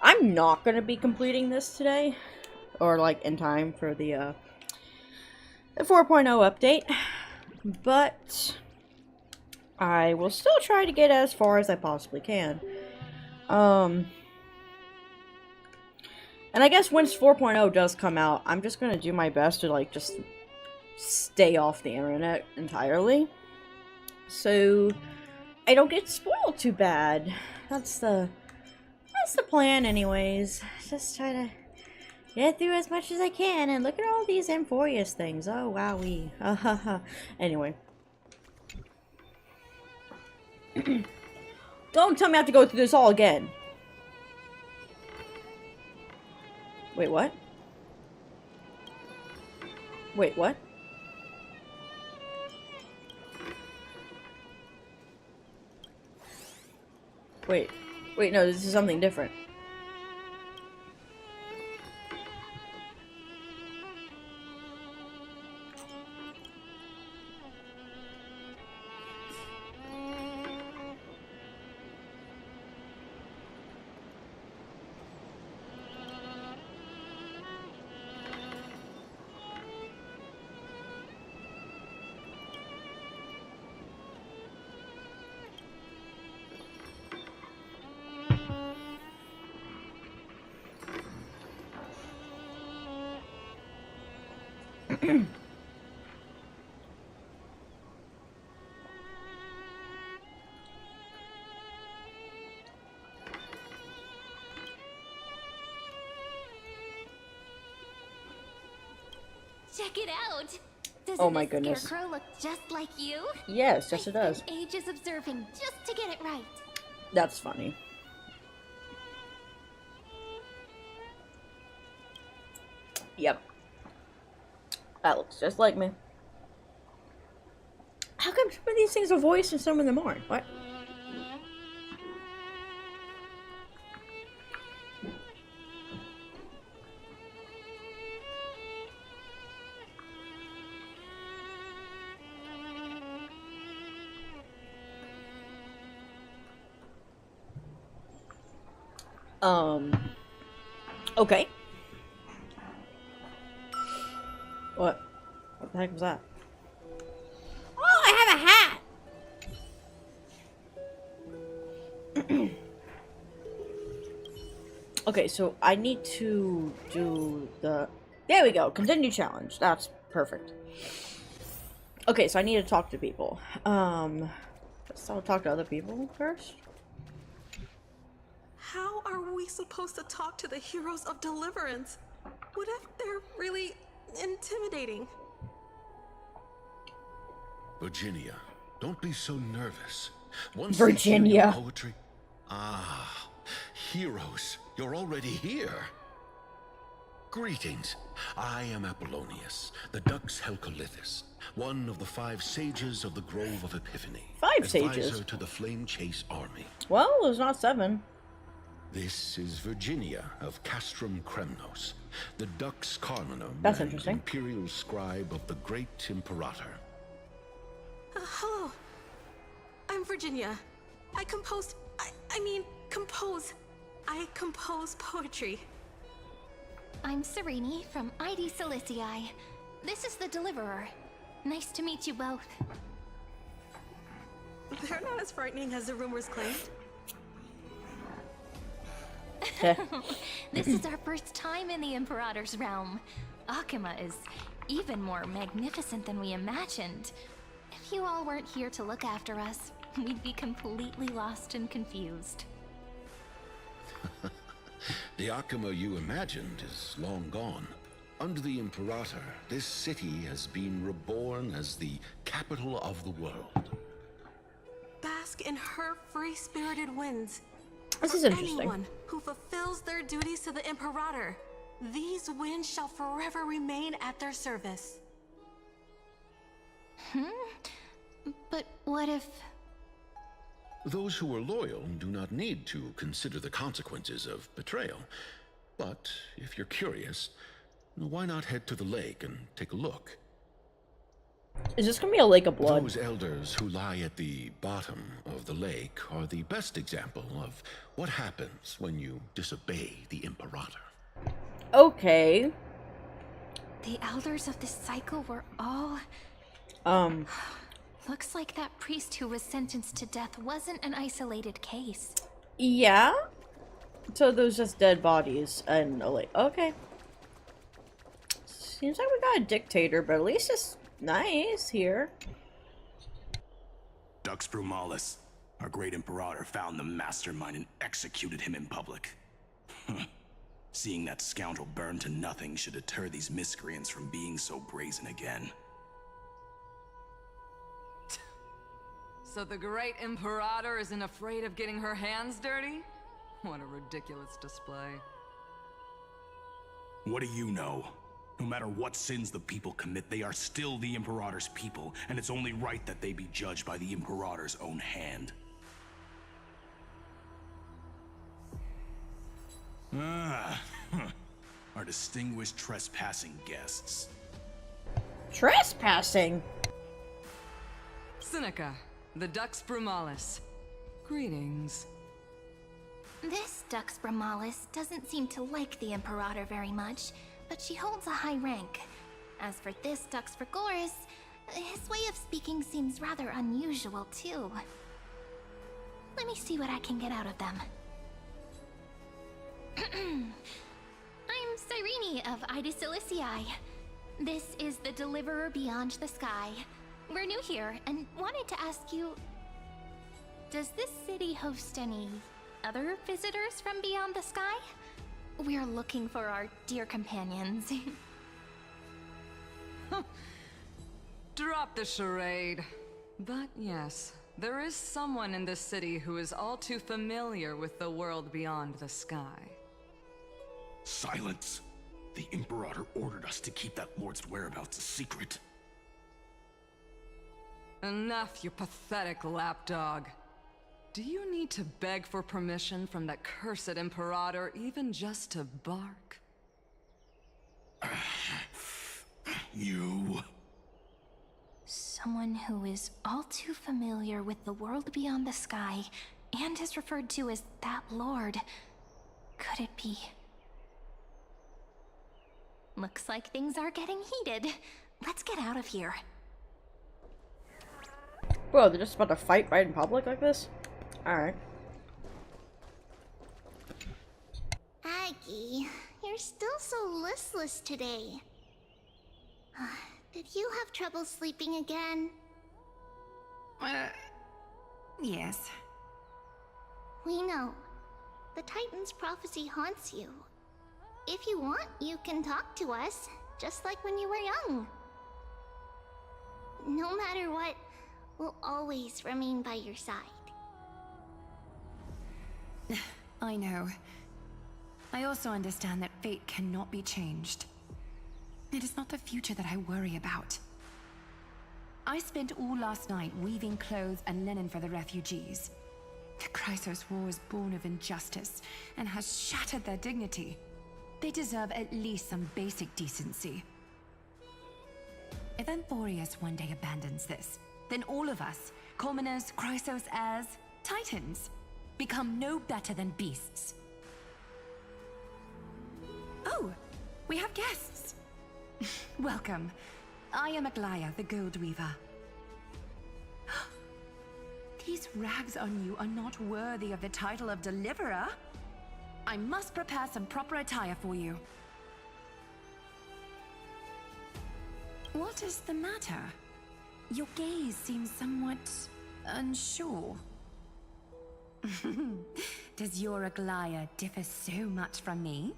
I'm not gonna be completing this today, or like in time for the 4.0 update, but I will still try to get as far as I possibly can. And I guess once 4.0 does come out, I'm just gonna do my best to like just stay off the internet entirely, so I don't get spoiled too bad. That's the plan, anyways. Just try to get through as much as I can, and look at all these Amphorius things. Oh, wowee. Anyway. Don't tell me I have to go through this all again. Wait, what? Wait, what? Wait. Wait, no, this is something different. Check it out! Doesn't Oh my this goodness. scarecrow look just like you? Yes, yes it I does. spent ages observing just to get it right. That's funny. Yep. That looks just like me. How come some of these things are voiced and some of them aren't? What? Okay. What? What the heck was that? Oh, I have a hat! Okay, so I need to do the... There we go, continue challenge. That's perfect. Okay, so I need to talk to people. Let's talk to other people first. How are we supposed to talk to the heroes of deliverance? What if they're really intimidating? Virginia, don't be so nervous. Once Virginia. they hear your poetry... Ah, heroes, you're already here. Greetings. I am Apollonius, the Dux Helcolithus, one of the 5 sages of the Grove of Epiphany. 5 sages? Advisor to the Flame Chase army. Well, there's not 7. This is Virginia of Castrum Kremnos, the Dux Carminum That's and interesting. imperial scribe of the great Imperator. Hello. I'm Virginia. I compose poetry. I'm Serene from ID Silicii. This is the Deliverer. Nice to meet you both. They're not as frightening as the rumors claimed. This is our first time in the Imperator's realm. Akima is even more magnificent than we imagined. If you all weren't here to look after us, we'd be completely lost and confused. The Akima you imagined is long gone. Under the Imperator, this city has been reborn as the capital of the world. Bask in her free-spirited winds. This is For interesting. anyone who fulfills their duties to the Imperator, these winds shall forever remain at their service. But what if... Those who are loyal do not need to consider the consequences of betrayal. But if you're curious, why not head to the lake and take a look? Is this gonna be a lake of blood? Those elders who lie at the bottom of the lake are the best example of what happens when you disobey the Imperator. Okay. The elders of this cycle were all... Looks like that priest who was sentenced to death wasn't an isolated case. Yeah? So those just dead bodies and a lake. Okay. Seems like we got a dictator, but at least it's nice here. Dux Brumalis, our great Imperator, found the mastermind and executed him in public. Seeing that scoundrel burn to nothing should deter these miscreants from being so brazen again. So the great Imperator isn't afraid of getting her hands dirty? What a ridiculous display. What do you know? No matter what sins the people commit, they are still the Imperator's people, and it's only right that they be judged by the Imperator's own hand. Our distinguished trespassing guests. Trespassing? Seneca, the Dux Brumalis. Greetings. This Dux Brumalis doesn't seem to like the Imperator very much, but she holds a high rank. As for this Dux Frigoris, his way of speaking seems rather unusual too. Let me see what I can get out of them. I'm Cyrene of Ida Silicii. This is the Deliverer Beyond the Sky. We're new here and wanted to ask you, does this city host any other visitors from beyond the sky? We're looking for our dear companions. Drop the charade. But yes, there is someone in this city who is all too familiar with the world beyond the sky. Silence! The Imperator ordered us to keep that lord's whereabouts a secret. Enough, you pathetic lapdog. Do you need to beg for permission from that cursed Imperator even just to bark? You... Someone who is all too familiar with the world beyond the sky and is referred to as that lord. Could it be? Looks like things are getting heated. Let's get out of here. Bro, they're just about to fight right in public like this? Alright. Aggie, you're still so listless today. Did you have trouble sleeping again? Yes. We know. The Titan's prophecy haunts you. If you want, you can talk to us, just like when you were young. No matter what, we'll always remain by your side. I know. I also understand that fate cannot be changed. It is not the future that I worry about. I spent all last night weaving clothes and linen for the refugees. The Chrysos War was born of injustice and has shattered their dignity. They deserve at least some basic decency. If Amphorius one day abandons this, then all of us, commoners, Chrysos heirs, Titans, become no better than beasts. Oh, we have guests. Welcome. I am Aglaya, the Gold Weaver. These rags on you are not worthy of the title of Deliverer. I must prepare some proper attire for you. What is the matter? Your gaze seems somewhat unsure. Does your Aglaya differ so much from me?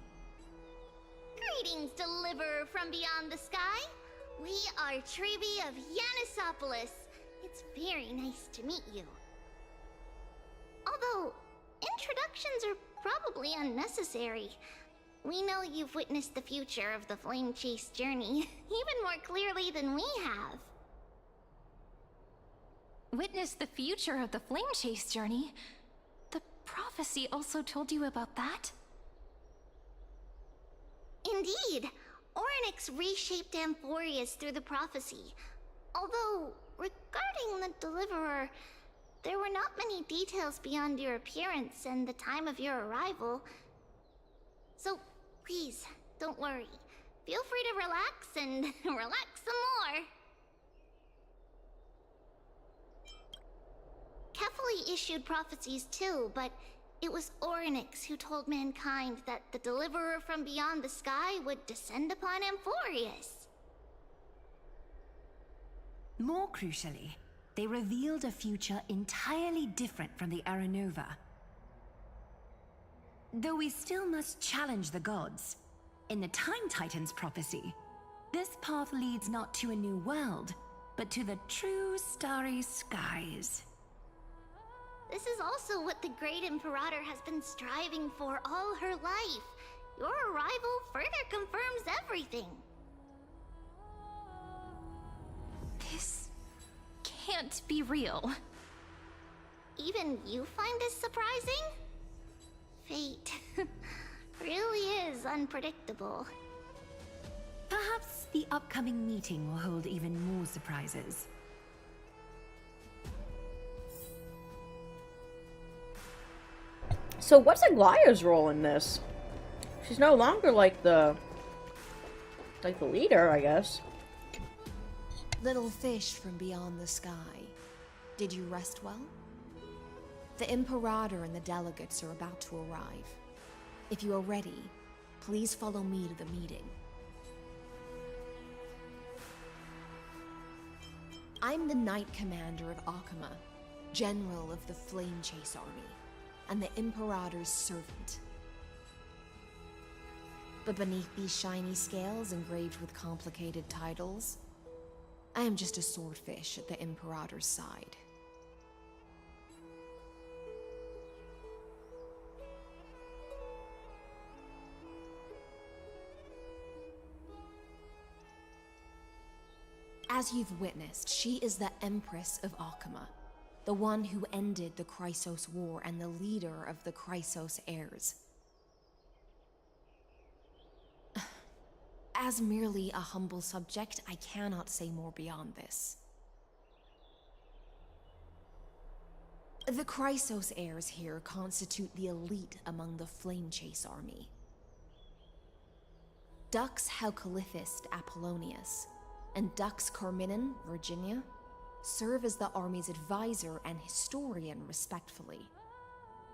Greetings, Deliverer from beyond the sky. We are Trevi of Yanisopolis. It's very nice to meet you. Although, introductions are probably unnecessary. We know you've witnessed the future of the Flame Chase journey even more clearly than we have. Witness the future of the Flame Chase journey? The prophecy also told you about that? Indeed. Orynyx reshaped Amphorius through the prophecy. Although, regarding the Deliverer, there were not many details beyond your appearance and the time of your arrival. So, please, don't worry. Feel free to relax and relax some more. Kefali issued prophecies too, but it was Orynyx who told mankind that the Deliverer from beyond the sky would descend upon Amphorius. More crucially, they revealed a future entirely different from the Aranova. Though we still must challenge the gods, in the Time Titan's prophecy, this path leads not to a new world, but to the true starry skies. This is also what the Great Imperator has been striving for all her life. Your arrival further confirms everything. This can't be real. Even you find this surprising? Fate really is unpredictable. Perhaps the upcoming meeting will hold even more surprises. So what's Aglaya's role in this? She's no longer like the leader, I guess. Little fish from beyond the sky. Did you rest well? The Imperator and the delegates are about to arrive. If you are ready, please follow me to the meeting. I'm the Knight Commander of Akama, General of the Flame Chase Army, and the Imperator's servant. But beneath these shiny scales engraved with complicated titles, I am just a swordfish at the Imperator's side. As you've witnessed, she is the Empress of Akama, the one who ended the Chrysos War and the leader of the Chrysos heirs. As merely a humble subject, I cannot say more beyond this. The Chrysos heirs here constitute the elite among the Flame Chase army. Dux Haucalithist Apollonius and Dux Carminin, Virginia, serve as the army's advisor and historian respectfully.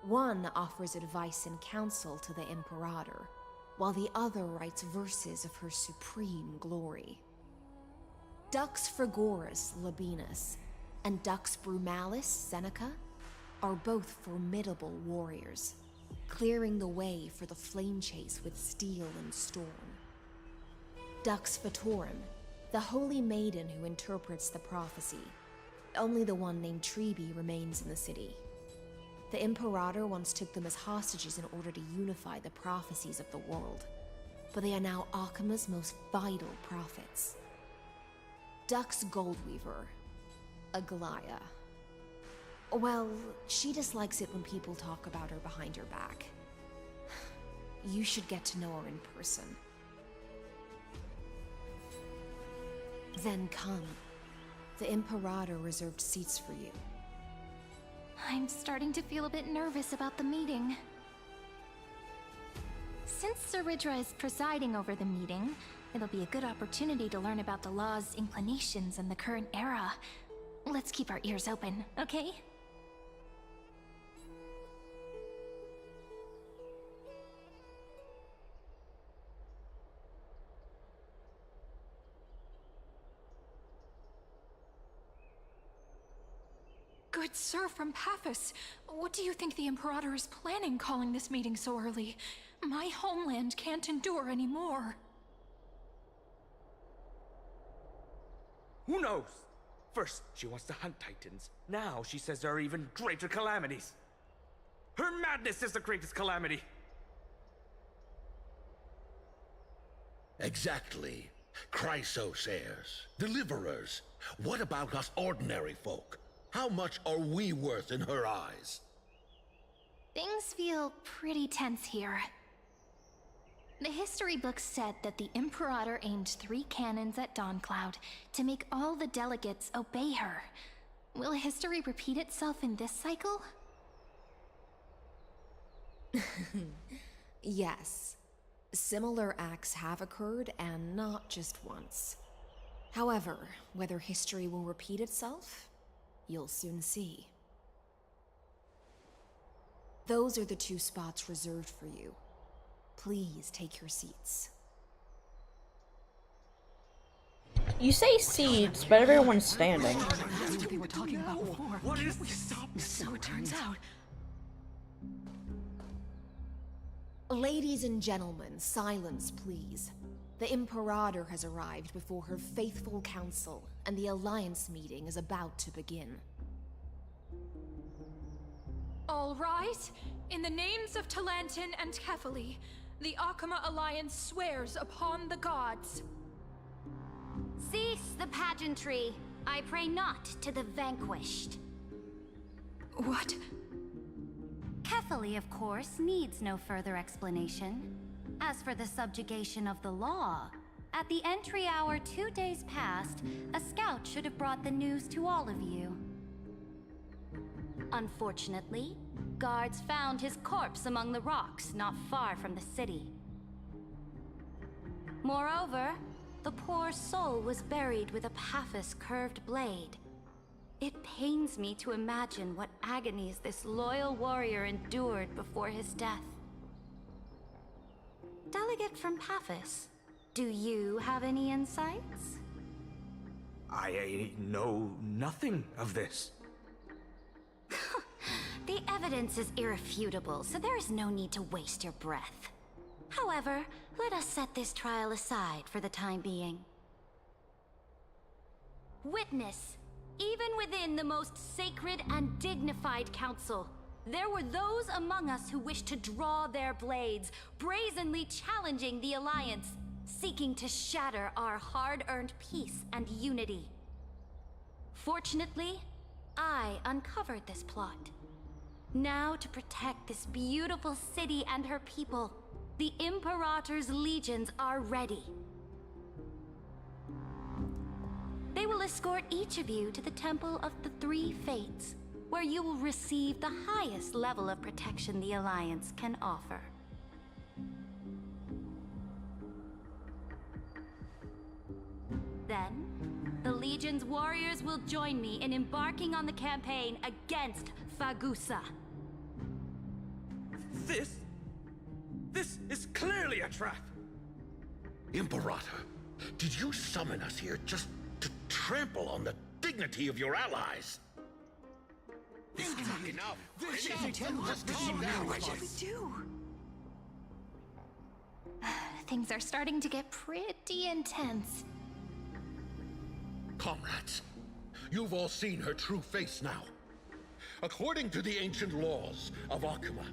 One offers advice and counsel to the Imperator, while the other writes verses of her supreme glory. Dux Frigoris Labienus and Dux Brumalis Seneca are both formidable warriors, clearing the way for the flame chase with steel and storm. Dux Fatorum, the holy maiden who interprets the prophecy. Only the one named Treeby remains in the city. The Imperator once took them as hostages in order to unify the prophecies of the world, but they are now Akama's most vital prophets. Dux Goldweaver, Aglaya. Well, she dislikes it when people talk about her behind her back. You should get to know her in person. Then come. The Imperator reserved seats for you. I'm starting to feel a bit nervous about the meeting. Since Saridra is presiding over the meeting, it'll be a good opportunity to learn about the law's inclinations in the current era. Let's keep our ears open, okay? Good sir from Paphos, what do you think the Imperator is planning calling this meeting so early? My homeland can't endure anymore. Who knows? First, she wants to hunt Titans. Now she says there are even greater calamities. Her madness is the greatest calamity. Exactly. Chrysos heirs, deliverers. What about us ordinary folk? How much are we worth in her eyes? Things feel pretty tense here. The history books said that the Imperator aimed 3 cannons at Dawncloud to make all the delegates obey her. Will history repeat itself in this cycle? Yes. Similar acts have occurred, and not just once. However, whether history will repeat itself, you'll soon see. Those are the 2 spots reserved for you. Please take your seats. You say seats, but everyone's standing. That's what they were talking about before. What is this? Stop. So it turns out. Ladies and gentlemen, silence please. The Imperator has arrived before her faithful council, and the Alliance meeting is about to begin. All rise. In the names of Talantin and Kefali, the Akama Alliance swears upon the gods. Cease the pageantry. I pray not to the vanquished. What? Kefali, of course, needs no further explanation. As for the subjugation of the law, at the entry hour 2 days past, a scout should have brought the news to all of you. Unfortunately, guards found his corpse among the rocks not far from the city. Moreover, the poor soul was buried with a Paphos curved blade. It pains me to imagine what agonies this loyal warrior endured before his death. Delegate from Paphos, do you have any insights? I know nothing of this. The evidence is irrefutable, so there is no need to waste your breath. However, let us set this trial aside for the time being. Witness, even within the most sacred and dignified council, there were those among us who wished to draw their blades, brazenly challenging the Alliance, seeking to shatter our hard-earned peace and unity. Fortunately, I uncovered this plot. Now, to protect this beautiful city and her people, the Imperator's legions are ready. They will escort each of you to the Temple of the Three Fates, where you will receive the highest level of protection the Alliance can offer. Then, the Legion's warriors will join me in embarking on the campaign against Fagusa. This is clearly a trap! Imperator, did you summon us here just to trample on the dignity of your allies? Enough! Just calm down. What should we do? Things are starting to get pretty intense. Comrades, you've all seen her true face now. According to the ancient laws of Akama,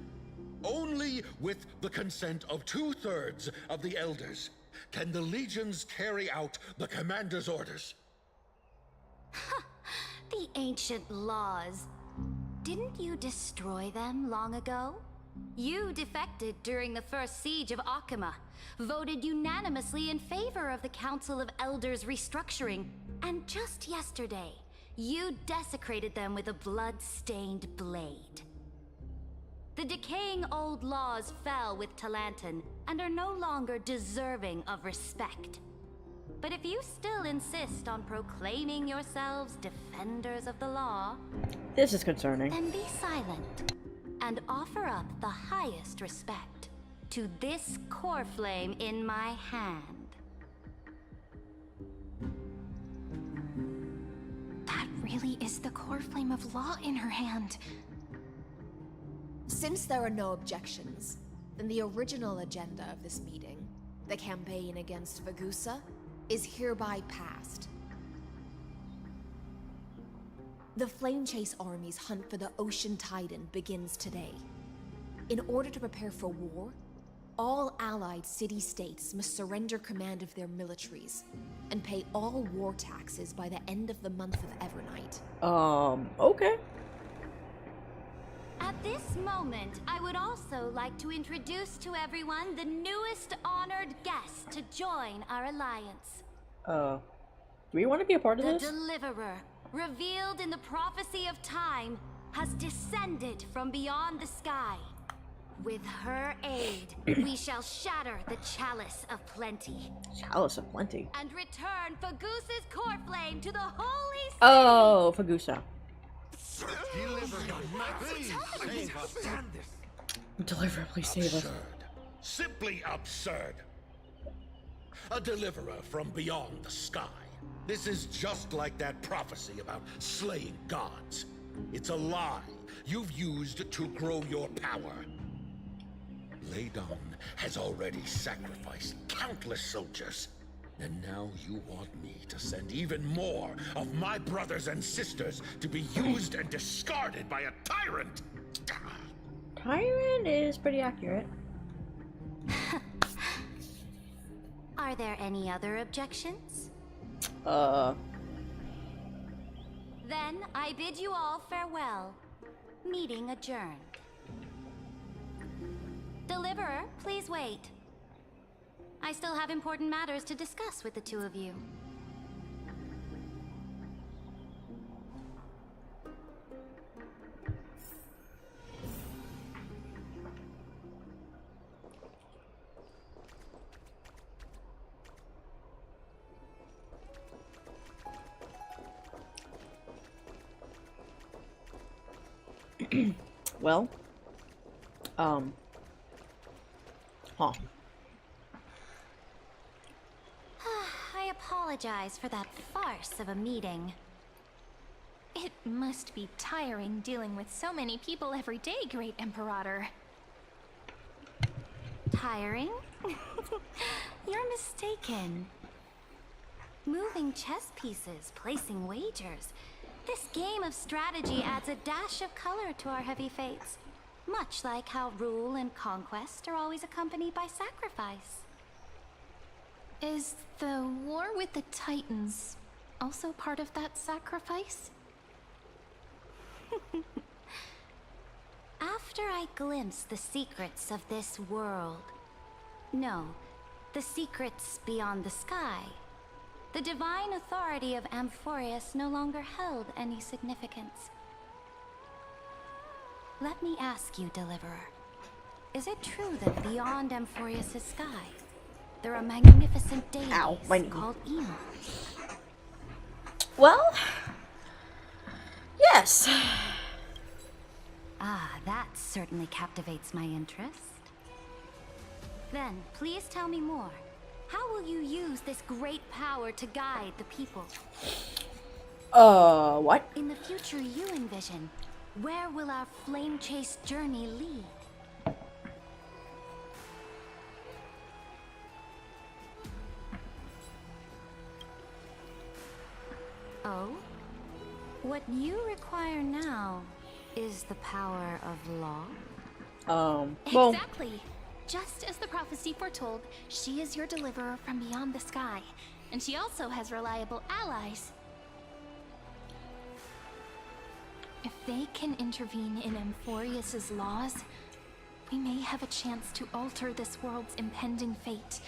only with the consent of 2/3 of the elders can the legions carry out the commander's orders. The ancient laws. Didn't you destroy them long ago? You defected during the first siege of Akama, voted unanimously in favor of the Council of Elders restructuring, and just yesterday, you desecrated them with a blood-stained blade. The decaying old laws fell with Talantin and are no longer deserving of respect. But if you still insist on proclaiming yourselves defenders of the law, This is concerning. then be silent and offer up the highest respect to this core flame in my hand. That really is the core flame of law in her hand. Since there are no objections, then the original agenda of this meeting, the campaign against Fagusa, is hereby passed. The Flame Chase Army's hunt for the Ocean Titan begins today. In order to prepare for war, all allied city-states must surrender command of their militaries and pay all war taxes by the end of the month of Evernight. Okay. At this moment, I would also like to introduce to everyone the newest honored guest to join our alliance. Do we want to be a part of The this? Deliverer, revealed in the prophecy of time, has descended from beyond the sky. With her aid, we shall shatter the Chalice of Plenty. Chalice of Plenty. And return Fagusa's core flame to the holy city. Oh, Fagusa. Deliverer, please save us. Absurd. Simply absurd. A deliverer from beyond the sky. This is just like that prophecy about slaying gods. It's a lie you've used to grow your power. Ladon has already sacrificed countless soldiers. And now you want me to send even more of my brothers and sisters to be used and discarded by a tyrant? Tyrant is pretty accurate. Are there any other objections? Then I bid you all farewell. Meeting adjourned. Deliverer, please wait. I still have important matters to discuss with the two of you. Well, huh. I apologize for that farce of a meeting. It must be tiring dealing with so many people every day, Great Imperator. Tiring? You're mistaken. Moving chess pieces, placing wagers. This game of strategy adds a dash of color to our heavy fates. Much like how rule and conquest are always accompanied by sacrifice. Is the war with the Titans also part of that sacrifice? After I glimpse the secrets of this world, no, the secrets beyond the sky, the divine authority of Amphorius no longer held any significance. Let me ask you, Deliverer, is it true that beyond Amphorius' sky, there are magnificent deities called eons? Well, yes. Ah, that certainly captivates my interest. Then, please tell me more. How will you use this great power to guide the people? What? In the future you envision, where will our flame chase journey lead? Oh? What you require now is the power of law? Well... Exactly! Just as the prophecy foretold, she is your deliverer from beyond the sky. And she also has reliable allies. If they can intervene in Amphorius's laws, we may have a chance to alter this world's impending fate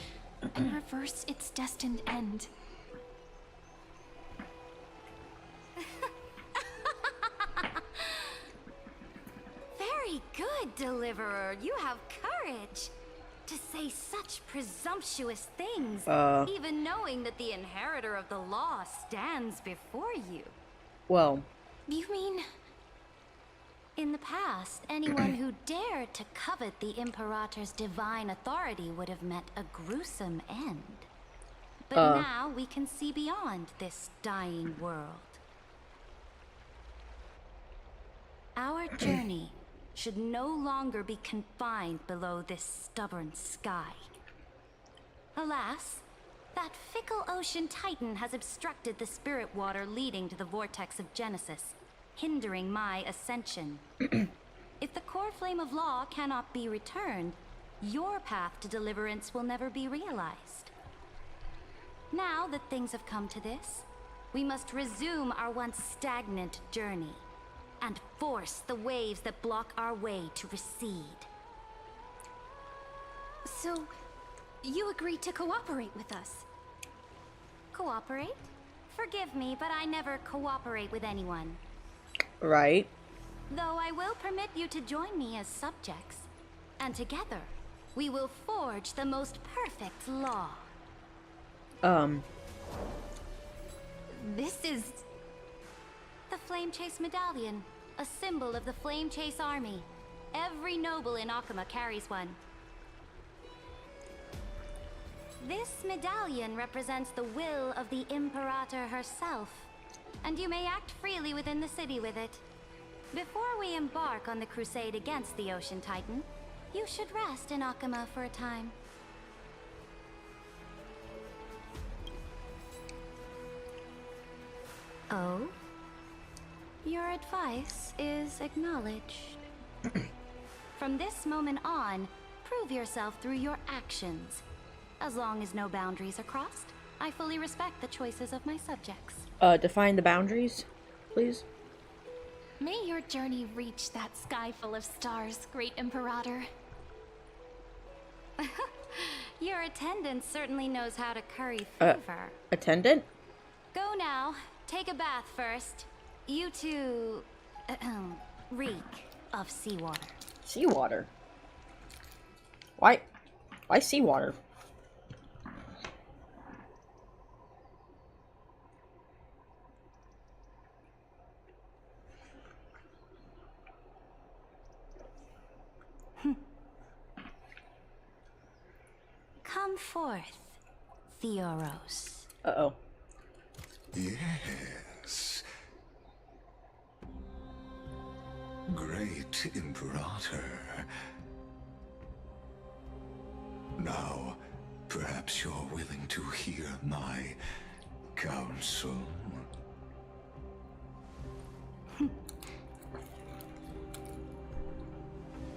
and reverse its destined end. Very good, Deliverer. You have courage to say such presumptuous things, even knowing that the inheritor of the law stands before you. Well... You mean... In the past, anyone who dared to covet the Imperator's divine authority would have met a gruesome end. But now we can see beyond this dying world. Our journey should no longer be confined below this stubborn sky. Alas, that fickle ocean titan has obstructed the spirit water leading to the vortex of Genesis, hindering my ascension. If the core flame of law cannot be returned, your path to deliverance will never be realized. Now that things have come to this, we must resume our once stagnant journey and force the waves that block our way to recede. So, you agreed to cooperate with us? Cooperate? Forgive me, but I never cooperate with anyone. Right. Though I will permit you to join me as subjects. And together, we will forge the most perfect law. This is... The Flame Chase Medallion, a symbol of the Flame Chase Army. Every noble in Akuma carries one. This medallion represents the will of the Imperator herself, and you may act freely within the city with it. Before we embark on the crusade against the Ocean Titan, you should rest in Akuma for a time. Oh? Your advice is acknowledged. From this moment on, prove yourself through your actions. As long as no boundaries are crossed, I fully respect the choices of my subjects. Define the boundaries, please. May your journey reach that sky full of stars, Great Imperator. Your attendant certainly knows how to curry favor. Attendant? Go now. Take a bath first. You two... reek of seawater. Seawater? Why seawater? Come forth, Theoros. Uh-oh. Yes. Great Imperator. Now, perhaps you're willing to hear my counsel.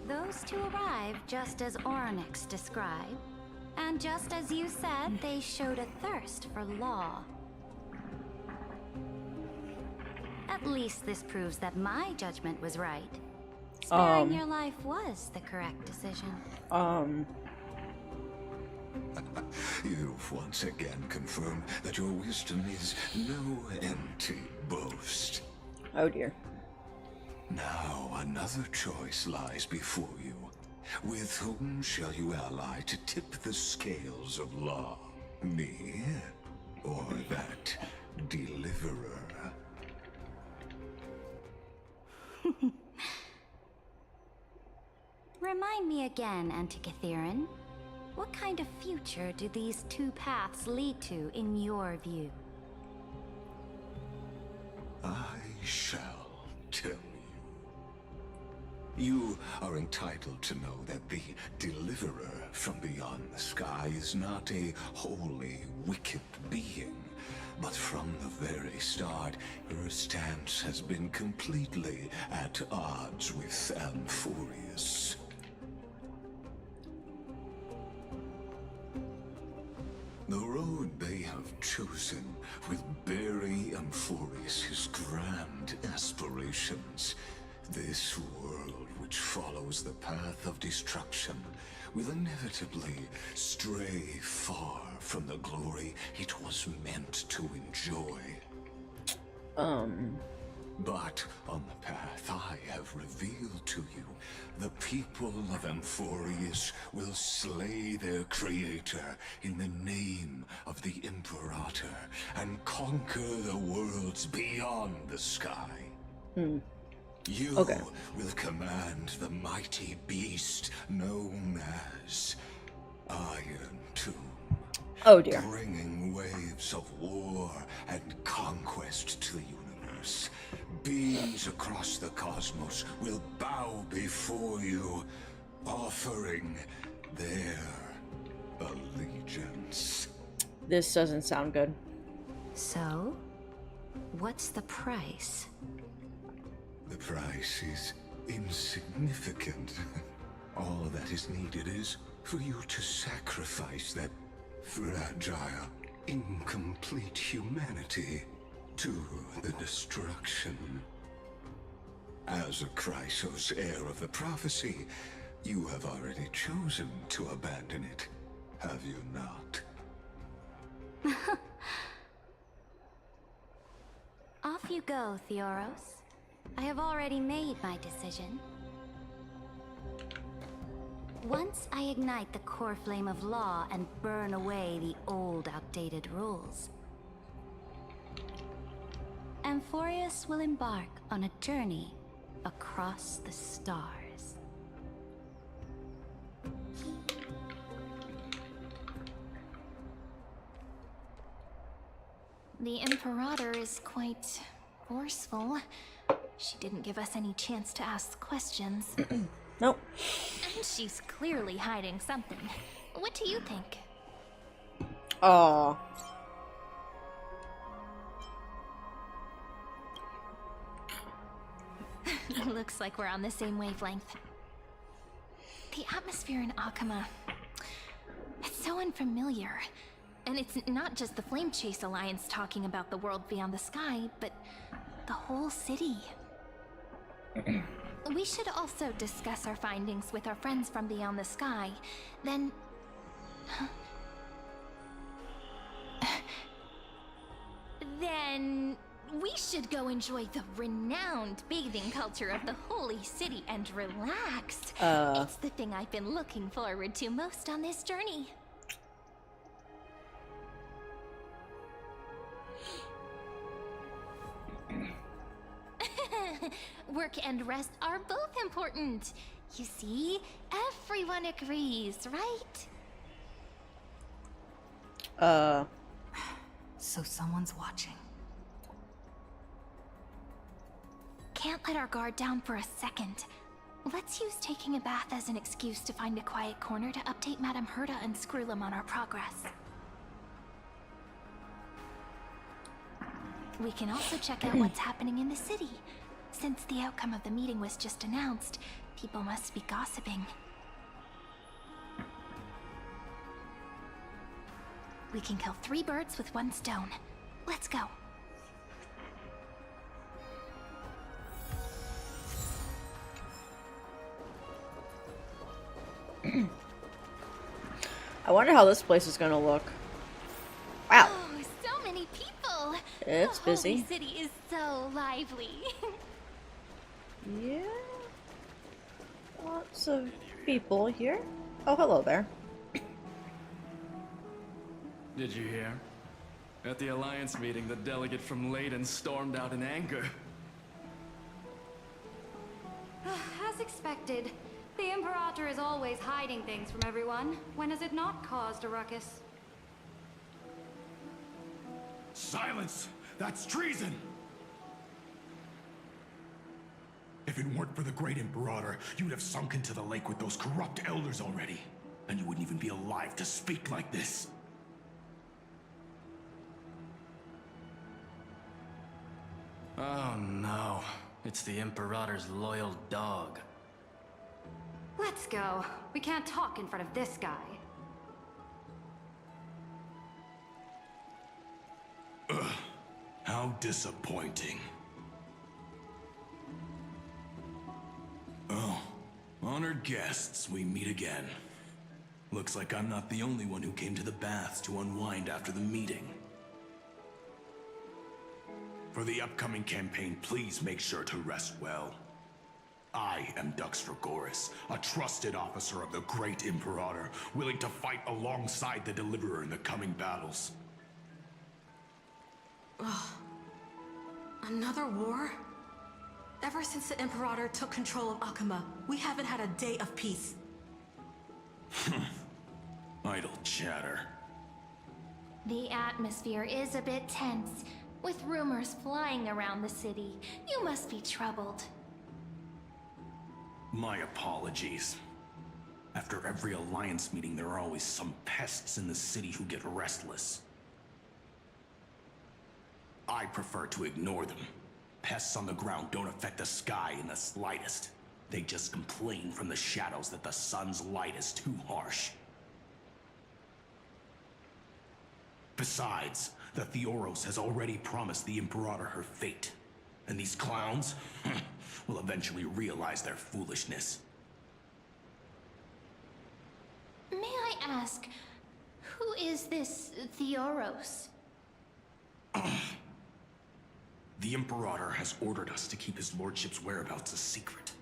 Those two arrived just as Ornyx described. And just as you said, they showed a thirst for law. At least this proves that my judgment was right. Sparing your life was the correct decision. You've once again confirmed that your wisdom is no empty boast. Oh dear. Now another choice lies before you. With whom shall you ally to tip the scales of law? Me? Or that deliverer? Remind me again, Antikythera. What kind of future do these two paths lead to in your view? I shall tell you. You are entitled to know that the deliverer from beyond the sky is not a wholly wicked being, but from the very start, her stance has been completely at odds with Amphorius. The road they have chosen will bury Amphorius' grand aspirations. This world, which follows the path of destruction, will inevitably stray far from the glory it was meant to enjoy. But on the path I have revealed to you, the people of Amphorius will slay their creator in the name of the Imperator and conquer the worlds beyond the sky. You will command the mighty beast known as Iron Tomb. Oh dear. Bringing waves of war and conquest to the universe. Beings across the cosmos will bow before you, offering their allegiance. This doesn't sound good. So, what's the price? The price is insignificant. All that is needed is for you to sacrifice that fragile, incomplete humanity to the destruction. As a Chrysos heir of the prophecy, you have already chosen to abandon it, have you not? Off you go, Theoros. I have already made my decision. Once I ignite the core flame of law and burn away the old, outdated rules, Amphorius will embark on a journey across the stars. The Imperator is quite forceful. She didn't give us any chance to ask questions. Nope. And she's clearly hiding something. What do you think? Aw. Looks like we're on the same wavelength. The atmosphere in Akama, it's so unfamiliar. And it's not just the Flame Chase Alliance talking about the world beyond the sky, but the whole city. We should also discuss our findings with our friends from beyond the sky. Then... then... we should go enjoy the renowned bathing culture of the Holy City and relax. It's the thing I've been looking forward to most on this journey. Work and rest are both important. You see, everyone agrees, right? So someone's watching. Can't let our guard down for a second. Let's use taking a bath as an excuse to find a quiet corner to update Madame Herta and Screwlum on our progress. We can also check out what's happening in the city. Since the outcome of the meeting was just announced, people must be gossiping. We can kill 3 birds with 1 stone. Let's go. I wonder how this place is gonna look. Wow. Oh, so many people! It's the busy. Holy City is so lively. Yeah. Lots of people here. Oh, hello there. Did you hear? At the Alliance meeting, the delegate from Leyden stormed out in anger. As expected, the Imperator is always hiding things from everyone. When has it not caused a ruckus? Silence! That's treason! If it weren't for the Great Imperator, you'd have sunk into the lake with those corrupt elders already. And you wouldn't even be alive to speak like this. Oh no. It's the Imperator's loyal dog. Let's go. We can't talk in front of this guy. Ugh. How disappointing. Oh, honored guests, we meet again. Looks like I'm not the only one who came to the baths to unwind after the meeting. For the upcoming campaign, please make sure to rest well. I am Dux Dragoris, a trusted officer of the Great Imperator, willing to fight alongside the Deliverer in the coming battles. Ugh. Another war? Ever since the Imperator took control of Akama, we haven't had a day of peace. Idle chatter. The atmosphere is a bit tense, with rumors flying around the city. You must be troubled. My apologies. After every Alliance meeting, there are always some pests in the city who get restless. I prefer to ignore them. Pests on the ground don't affect the sky in the slightest. They just complain from the shadows that the sun's light is too harsh. Besides, the Theoros has already promised the Imperator her fate. And these clowns? will eventually realize their foolishness. May I ask, who is this Theoros? The Imperator has ordered us to keep his lordship's whereabouts a secret.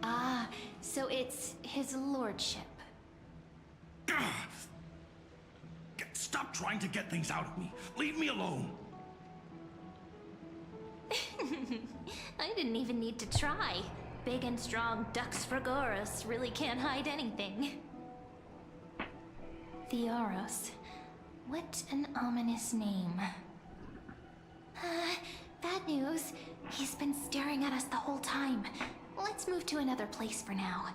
Ah, so it's his lordship. Stop trying to get things out of me. Leave me alone. I didn't even need to try. Big and strong Dux Fragoros really can't hide anything. Theoros. What an ominous name. Bad news. He's been staring at us the whole time. Let's move to another place for now.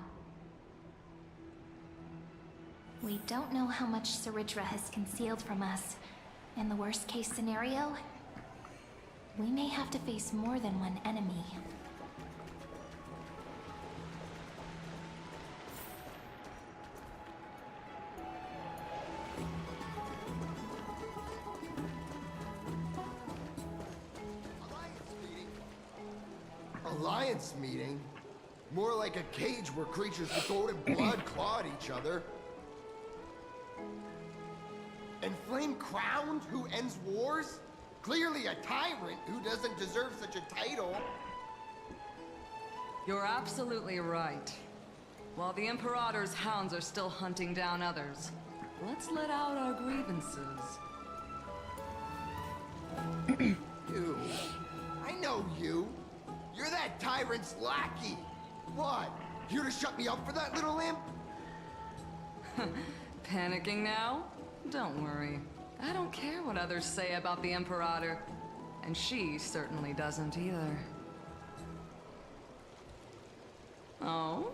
We don't know how much Saritra has concealed from us. In the worst case scenario, we may have to face more than one enemy. Alliance meeting? More like a cage where creatures with golden blood claw at each other. And Flame Crowned, who ends wars? Clearly a tyrant who doesn't deserve such a title. You're absolutely right. While the Imperator's hounds are still hunting down others, let's let out our grievances. You. I know you. You're that tyrant's lackey. What? Here to shut me up for that little imp? Panicking now? Don't worry. I don't care what others say about the Imperator. And she certainly doesn't either. Oh?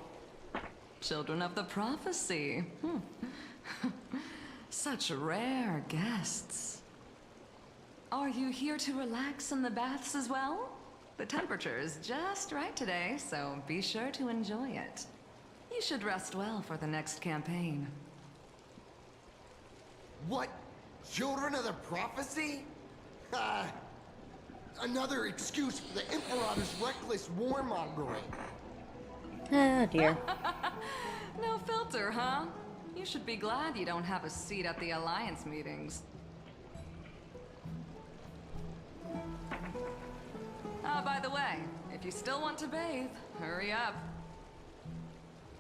Children of the Prophecy. Such rare guests. Are you here to relax in the baths as well? The temperature is just right today, so be sure to enjoy it. You should rest well for the next campaign. What? Children of the Prophecy? Another excuse for the Imperator's reckless warmongering. Oh dear. No filter, huh? You should be glad you don't have a seat at the Alliance meetings. By the way, if you still want to bathe, hurry up.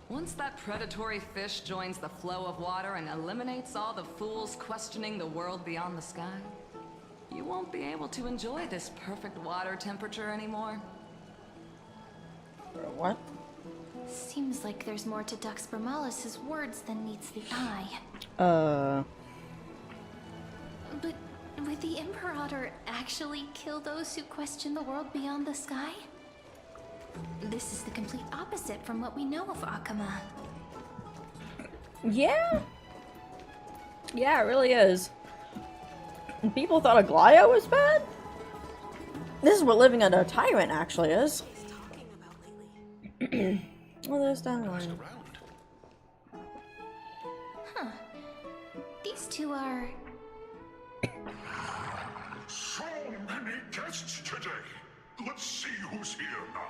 Once that predatory fish joins the flow of water and eliminates all the fools questioning the world beyond the sky, you won't be able to enjoy this perfect water temperature anymore. What? Seems like there's more to Dux Bramalis' words than meets the eye. But would the Imperator actually kill those who question the world beyond the sky? This is the complete opposite from what we know of Akama. Yeah? Yeah, it really is. And people thought Aglaya was bad? This is what living under a tyrant actually is. Well, there's that one. Huh. These two are... So many guests today. Let's see who's here now.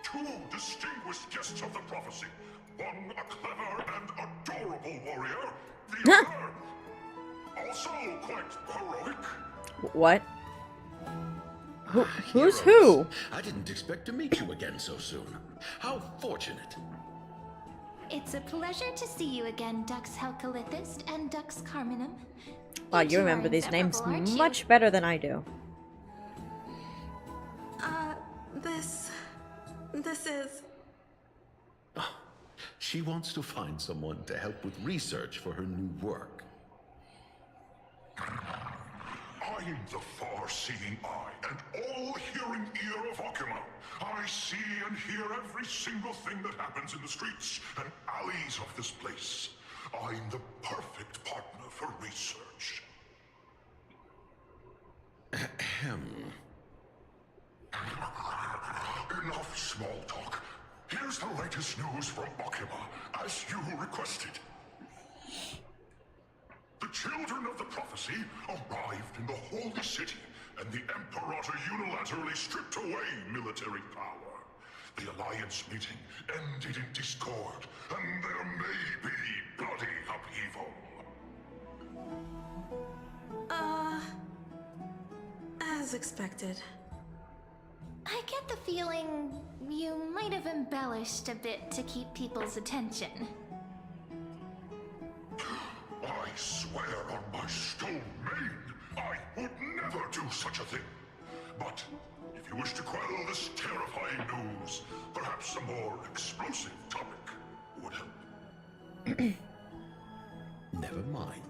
Two distinguished guests of the prophecy. One a clever and adorable warrior. The other also quite heroic. What? Who's who? I didn't expect to meet you again so soon. How fortunate. It's a pleasure to see you again, Dux Helcalithist and Dux Carminum. Wow, you remember these names much better than I do. This is... Oh, she wants to find someone to help with research for her new work. I'm the far-seeing eye and all-hearing ear of Akama. I see and hear every single thing that happens in the streets and alleys of this place. I'm the perfect partner for research. Ahem. Enough small talk. Here's the latest news from Akama, as you requested. The children of the prophecy arrived in the holy city, and the Imperator unilaterally stripped away military power. The Alliance meeting ended in discord, and there may be bloody upheaval. As expected. I get the feeling you might have embellished a bit to keep people's attention. I swear on my stone maid, I would never do such a thing. But if you wish to quell this terrifying news, perhaps a more explosive topic would help. Never mind.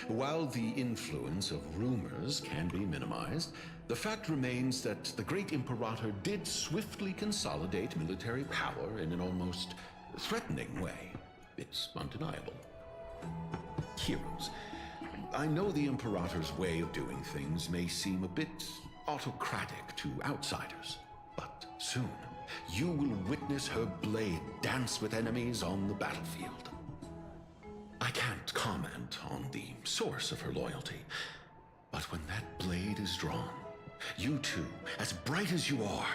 While the influence of rumors can be minimized, the fact remains that the great Imperator did swiftly consolidate military power in an almost threatening way. It's undeniable. Heroes, I know the Imperator's way of doing things may seem a bit autocratic to outsiders, but soon you will witness her blade dance with enemies on the battlefield. I can't comment on the source of her loyalty, but when that blade is drawn, you two, as bright as you are,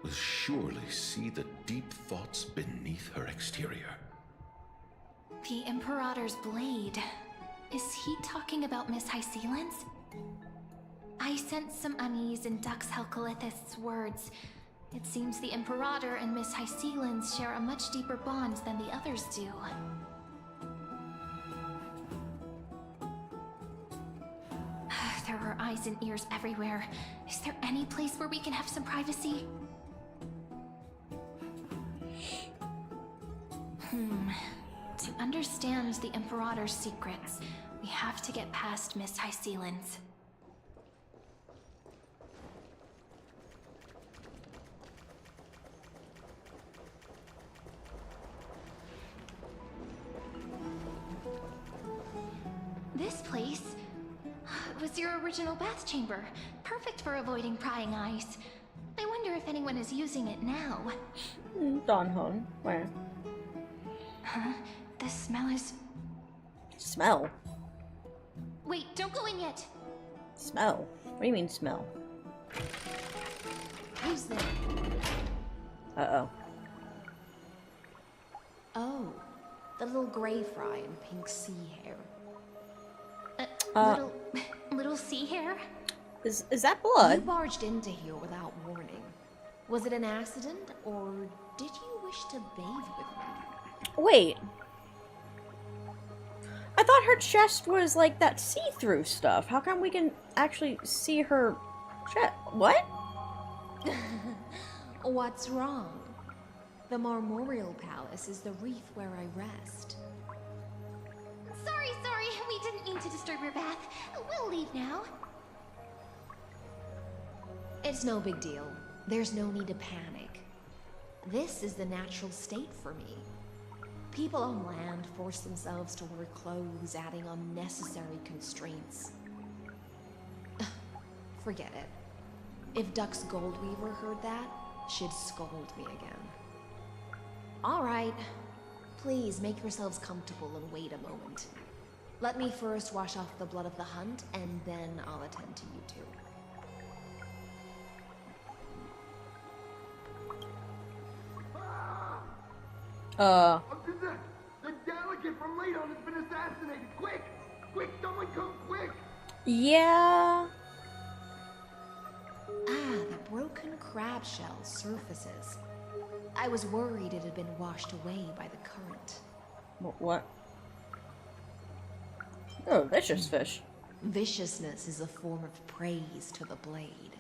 will surely see the deep thoughts beneath her exterior. The Imperator's blade. Is he talking about Miss Hysealin's? I sense some unease in Dux Helcolith's words. It seems the Imperator and Miss Hysealin's share a much deeper bond than the others do. There are eyes and ears everywhere. Is there any place where we can have some privacy? To understand the Imperator's secrets, we have to get past Miss Hysealin's. This place was your original bath chamber, perfect for avoiding prying eyes. I wonder if anyone is using it now. Donhon, where? Huh? The smell is... Smell? Wait, don't go in yet! Smell? What do you mean smell? Who's there? Uh-oh. Oh, the little gray fry in pink sea hair. Little sea hair? Is that blood? You barged into here without warning. Was it an accident, or did you wish to bathe with me? Wait. I thought her chest was like that see-through stuff. How come we can actually see her chest? What? What's wrong? The Marmorial Palace is the reef where I rest. Sorry, we didn't mean to disturb your bath. We'll leave now. It's no big deal. There's no need to panic. This is the natural state for me. People on land force themselves to wear clothes, adding unnecessary constraints. Forget it. If Dux Goldweaver heard that, she'd scold me again. All right. Please make yourselves comfortable and wait a moment. Let me first wash off the blood of the hunt, and then I'll attend to you two. The delegate from Ladon has been assassinated! Quick! Quick, someone come quick! Yeah. The broken crab shell surfaces. I was worried it had been washed away by the current. What? Oh, vicious fish. Viciousness is a form of praise to the blade.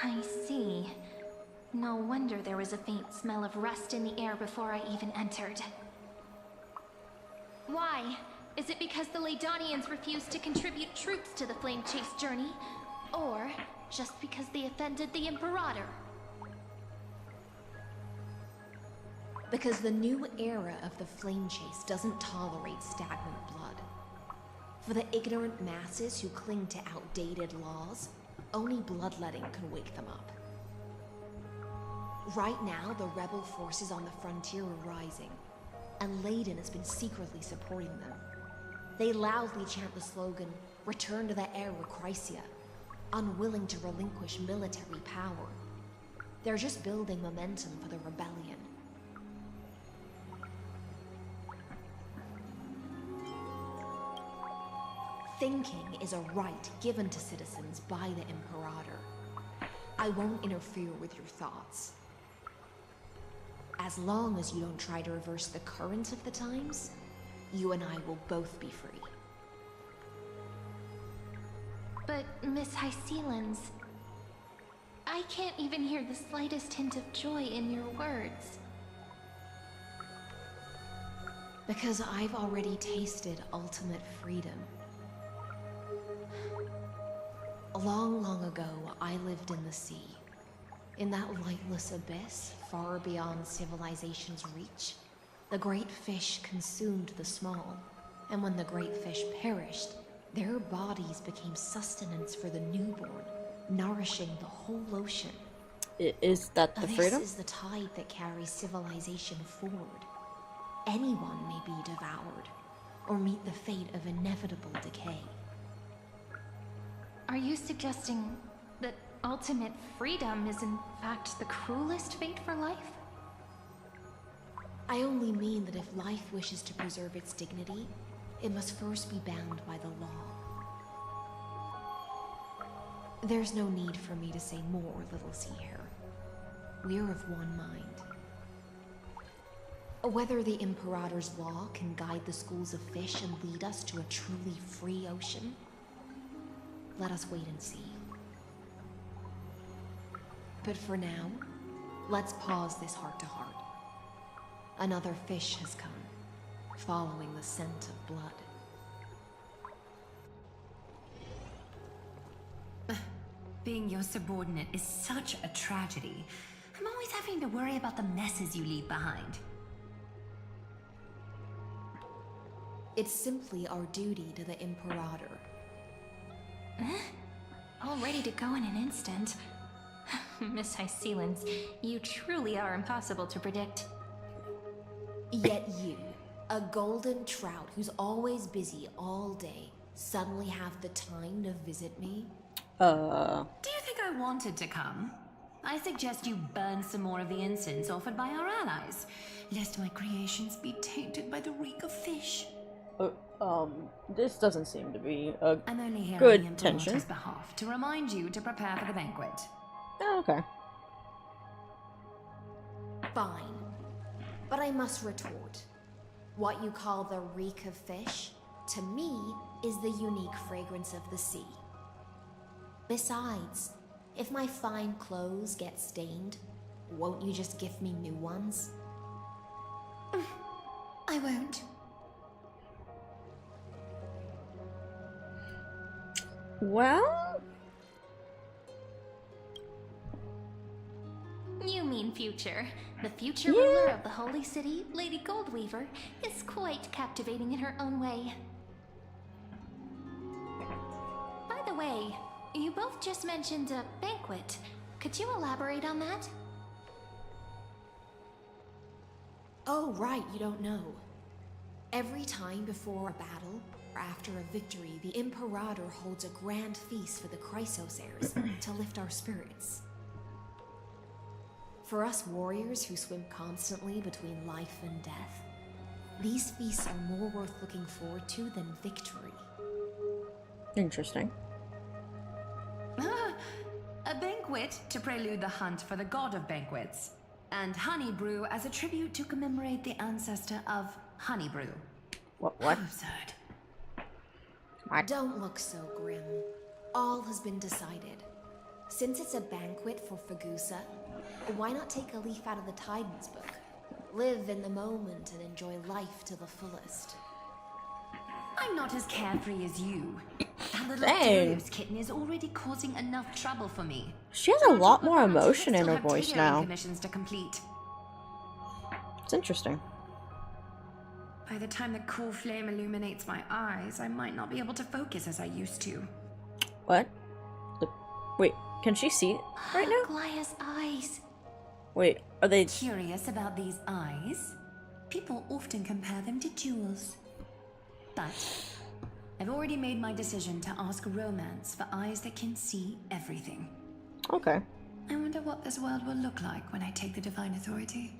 I see. No wonder there was a faint smell of rust in the air before I even entered. Why? Is it because the Ladonians refused to contribute troops to the Flame Chase journey? Or just because they offended the Imperator? Because the new era of the Flame Chase doesn't tolerate stagnant blood. For the ignorant masses who cling to outdated laws, only bloodletting can wake them up. Right now, the rebel forces on the frontier are rising, and Ladon has been secretly supporting them. They loudly chant the slogan, "Return to the Era Chrysia," unwilling to relinquish military power. They're just building momentum for the rebellion. Thinking is a right given to citizens by the Imperator. I won't interfere with your thoughts. As long as you don't try to reverse the current of the times, you and I will both be free. But, Miss Hysealans, I can't even hear the slightest hint of joy in your words. Because I've already tasted ultimate freedom. Long, long ago, I lived in the sea. In that lightless abyss, far beyond civilization's reach, the great fish consumed the small. And when the great fish perished, their bodies became sustenance for the newborn, nourishing the whole ocean. Is that the freedom? This is the tide that carries civilization forward. Anyone may be devoured, or meet the fate of inevitable decay. Are you suggesting that ultimate freedom is in fact the cruelest fate for life? I only mean that if life wishes to preserve its dignity, it must first be bound by the law. There's no need for me to say more, little sea hare. We're of one mind. Whether the Imperator's law can guide the schools of fish and lead us to a truly free ocean, let us wait and see. But for now, let's pause this heart-to-heart. Another fish has come, following the scent of blood. Being your subordinate is such a tragedy. I'm always having to worry about the messes you leave behind. It's simply our duty to the Imperator. All ready to go in an instant. Miss Hysealans, you truly are impossible to predict. Yet you, a golden trout who's always busy all day, suddenly have the time to visit me? Do you think I wanted to come? I suggest you burn some more of the incense offered by our allies, lest my creations be tainted by the reek of fish. This doesn't seem to be a I'm only here good on the tension. Imperator's behalf to remind you to prepare for the banquet. Oh, okay. Fine. But I must retort. What you call the reek of fish, to me, is the unique fragrance of the sea. Besides, if my fine clothes get stained, won't you just gift me new ones? I won't. Well, You mean future. The future ruler of the Holy City, Lady Goldweaver, is quite captivating in her own way. By the way, you both just mentioned a banquet. Could you elaborate on that? Oh, right, you don't know. Every time before a battle, or after a victory, the Imperator holds a grand feast for the Chrysosaurs to lift our spirits. For us warriors who swim constantly between life and death, these feasts are more worth looking forward to than victory. interesting. A banquet to prelude the hunt for the god of banquets, and honey brew as a tribute to commemorate the ancestor of honey brew. What? How absurd. Don't look so grim. All has been decided. Since it's a banquet for Fagusa, why not take a leaf out of the Titan's book? Live in the moment and enjoy life to the fullest. I'm not as carefree as you. That little Dang. Darius kitten is already causing enough trouble for me. She has a lot more emotion in Still her have voice tailoring now. commissions to complete. It's interesting. By the time the cool flame illuminates my eyes, I might not be able to focus as I used to. What? Wait, can she see right now? Glaya's eyes. Wait, are they... Curious about these eyes? People often compare them to jewels. But I've already made my decision to ask romance for eyes that can see everything. Okay. I wonder what this world will look like when I take the Divine Authority.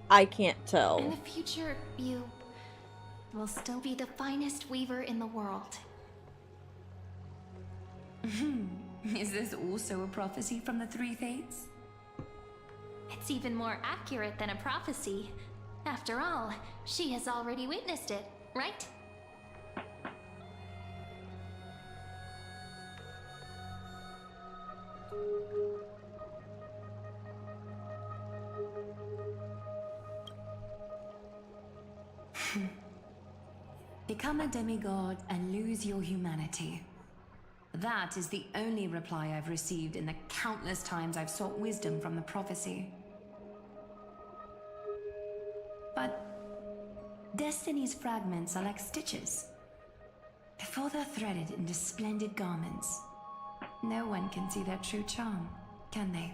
I can't tell. In the future, you will still be the finest weaver in the world. Is this also a prophecy from the Three Fates? It's even more accurate than a prophecy. After all, she has already witnessed it, right? Become a demigod and lose your humanity. That is the only reply I've received in the countless times I've sought wisdom from the prophecy. But Destiny's fragments are like stitches. Before they're threaded into splendid garments, no one can see their true charm, can they?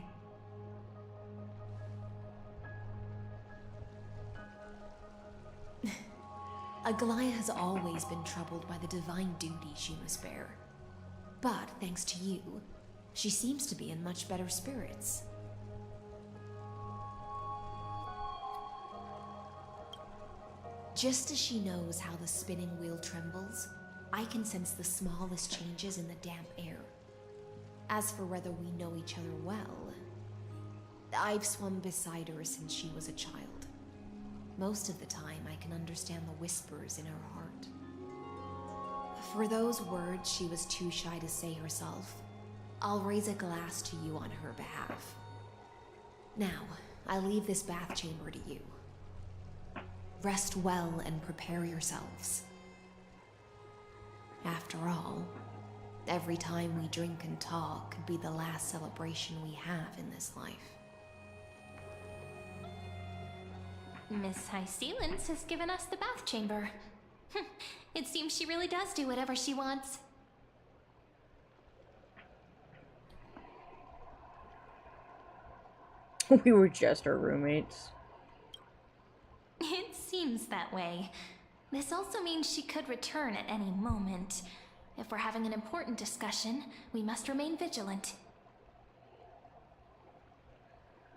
Aglaia has always been troubled by the divine duty she must bear. But thanks to you, she seems to be in much better spirits. Just as she knows how the spinning wheel trembles, I can sense the smallest changes in the damp air. As for whether we know each other well, I've swum beside her since she was a child. Most of the time, I can understand the whispers in her heart. For those words she was too shy to say herself, I'll raise a glass to you on her behalf. Now, I leave this bath chamber to you. Rest well and prepare yourselves. After all, every time we drink and talk could be the last celebration we have in this life. Miss High Sealance has given us the bath chamber. It seems she really does do whatever she wants. We were just her roommates. It seems that way. This also means she could return at any moment. If we're having an important discussion, we must remain vigilant.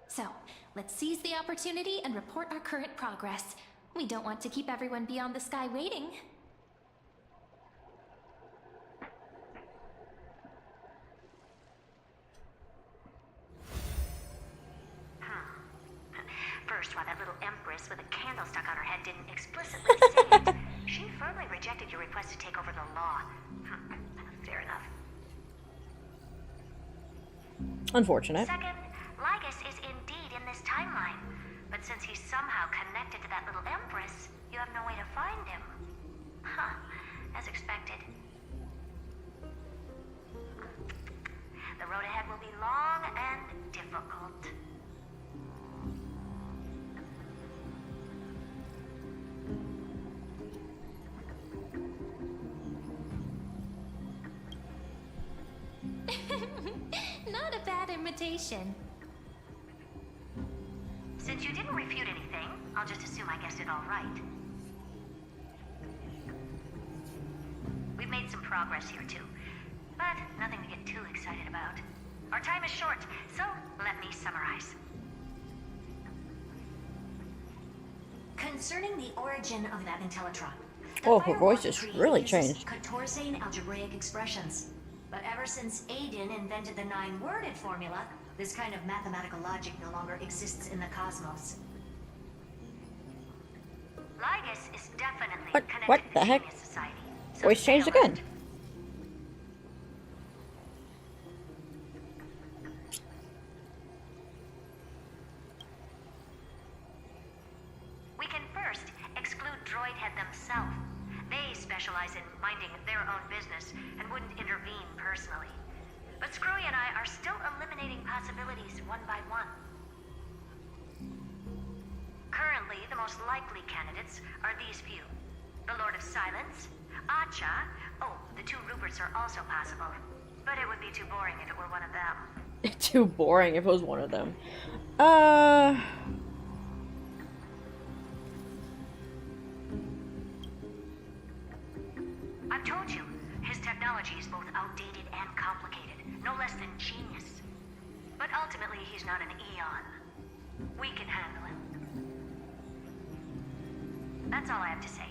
So, let's seize the opportunity and report our current progress. We don't want to keep everyone beyond the sky waiting. First, why that little empress with a candle stuck on her head didn't explicitly say it. She firmly rejected your request to take over the law. Fair enough. Unfortunate. Second, Lygus is indeed in this timeline. But since he's somehow connected to that little empress, you have no way to find him. As expected. The road ahead will be long and difficult. Not a bad invitation. Since you didn't refute anything, I'll just assume I guessed it all right. We've made some progress here too, but nothing to get too excited about. Our time is short, so let me summarize. Concerning the origin of that Intellitron. Oh, her voice just really changed. Contorsane algebraic expressions. But ever since Aiden invented the 9-worded formula, this kind of mathematical logic no longer exists in the cosmos. Lygus is definitely connected What to the heck? Genius Society. So Voice stay changed alert. again. We can first exclude Droidhead themselves. They specialize in minding their own business and wouldn't intervene personally. But Screwy and I are still eliminating possibilities one by one. Currently, the most likely candidates are these few. The Lord of Silence, Acha. Oh, the two Ruperts are also possible. But it would be too boring if it were one of them. Too boring if it was one of them. outdated and complicated, no less than genius. But ultimately, he's not an Eon. We can handle him. That's all I have to say.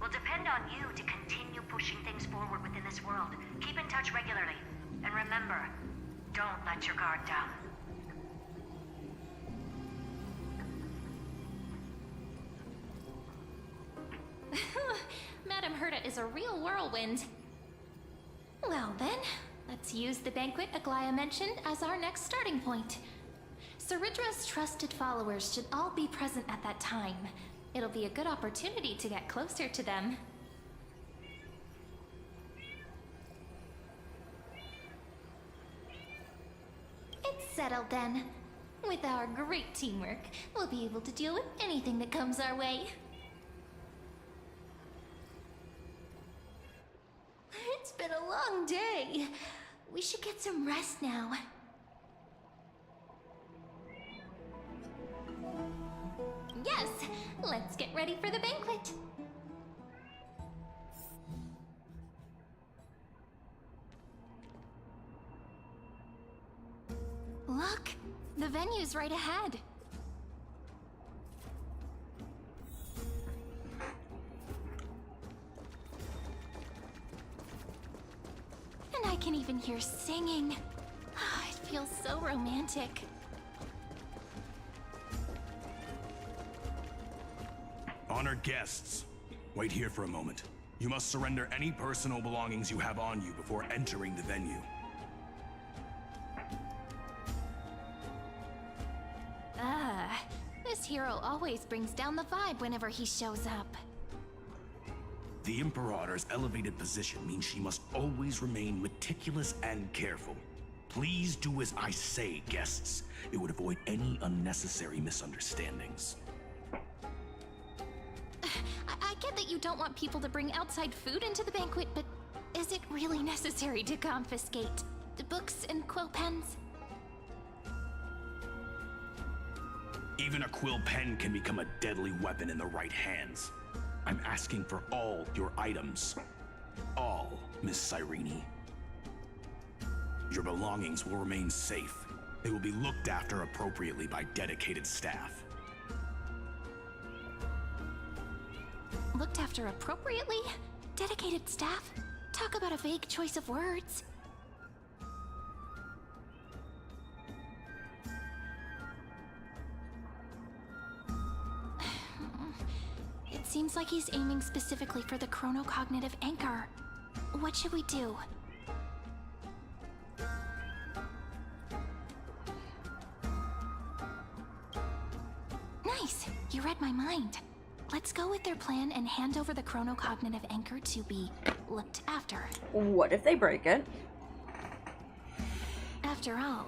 We'll depend on you to continue pushing things forward within this world. Keep in touch regularly. And remember, don't let your guard down. Madame Herta is a real whirlwind. Well then, let's use the banquet Aglaya mentioned as our next starting point. Ceridra's trusted followers should all be present at that time. It'll be a good opportunity to get closer to them. It's settled then. With our great teamwork, we'll be able to deal with anything that comes our way. It's been a long day. We should get some rest now. Yes, let's get ready for the banquet. Look, the venue's right ahead. And I can even hear singing. It feels so romantic. Honored guests, wait here for a moment. You must surrender any personal belongings you have on you before entering the venue. This hero always brings down the vibe whenever he shows up. The Imperator's elevated position means she must always remain meticulous and careful. Please do as I say, guests. It would avoid any unnecessary misunderstandings. I get that you don't want people to bring outside food into the banquet, but is it really necessary to confiscate the books and quill pens? Even a quill pen can become a deadly weapon in the right hands. I'm asking for all your items. All, Miss Cyrene. Your belongings will remain safe. They will be looked after appropriately by dedicated staff. Looked after appropriately? Dedicated staff? Talk about a vague choice of words. It seems like he's aiming specifically for the chronocognitive anchor. What should we do? Nice! You read my mind. Let's go with their plan and hand over the chronocognitive anchor to be looked after. What if they break it? After all,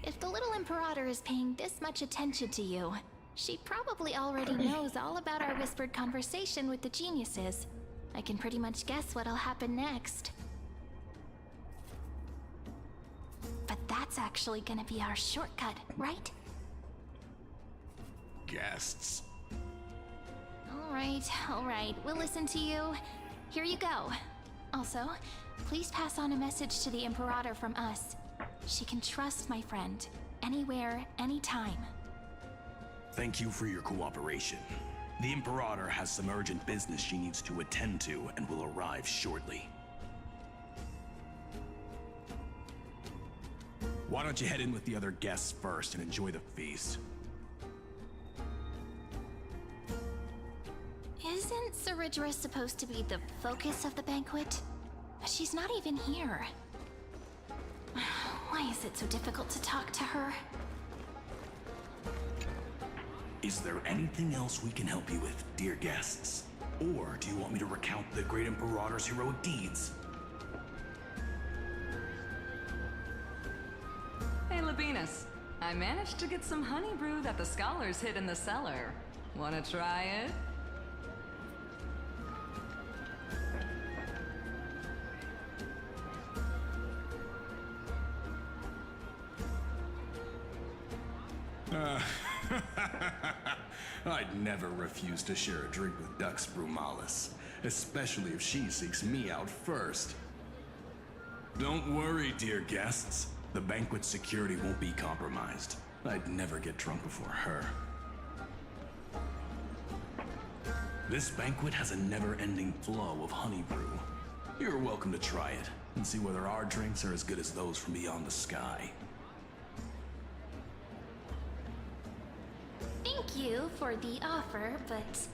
if the little Imperator is paying this much attention to you, she probably already knows all about our whispered conversation with the geniuses. I can pretty much guess what'll happen next. But that's actually gonna be our shortcut, right? Guests. Alright, we'll listen to you. Here you go. Also, please pass on a message to the Imperator from us. She can trust my friend, anywhere, anytime. Thank you for your cooperation. The Imperator has some urgent business she needs to attend to and will arrive shortly. Why don't you head in with the other guests first and enjoy the feast? Isn't Ceridra supposed to be the focus of the banquet? She's not even here. Why is it so difficult to talk to her? Is there anything else we can help you with, dear guests? Or do you want me to recount the great Imperator's heroic deeds? Hey, Labinas. I managed to get some honey brew that the scholars hid in the cellar. Wanna try it? I'd never refuse to share a drink with Dux Brumalis, especially if she seeks me out first. Don't worry, dear guests. The banquet security won't be compromised. I'd never get drunk before her. This banquet has a never-ending flow of honey brew. You're welcome to try it and see whether our drinks are as good as those from beyond the sky. Thank you for the offer, but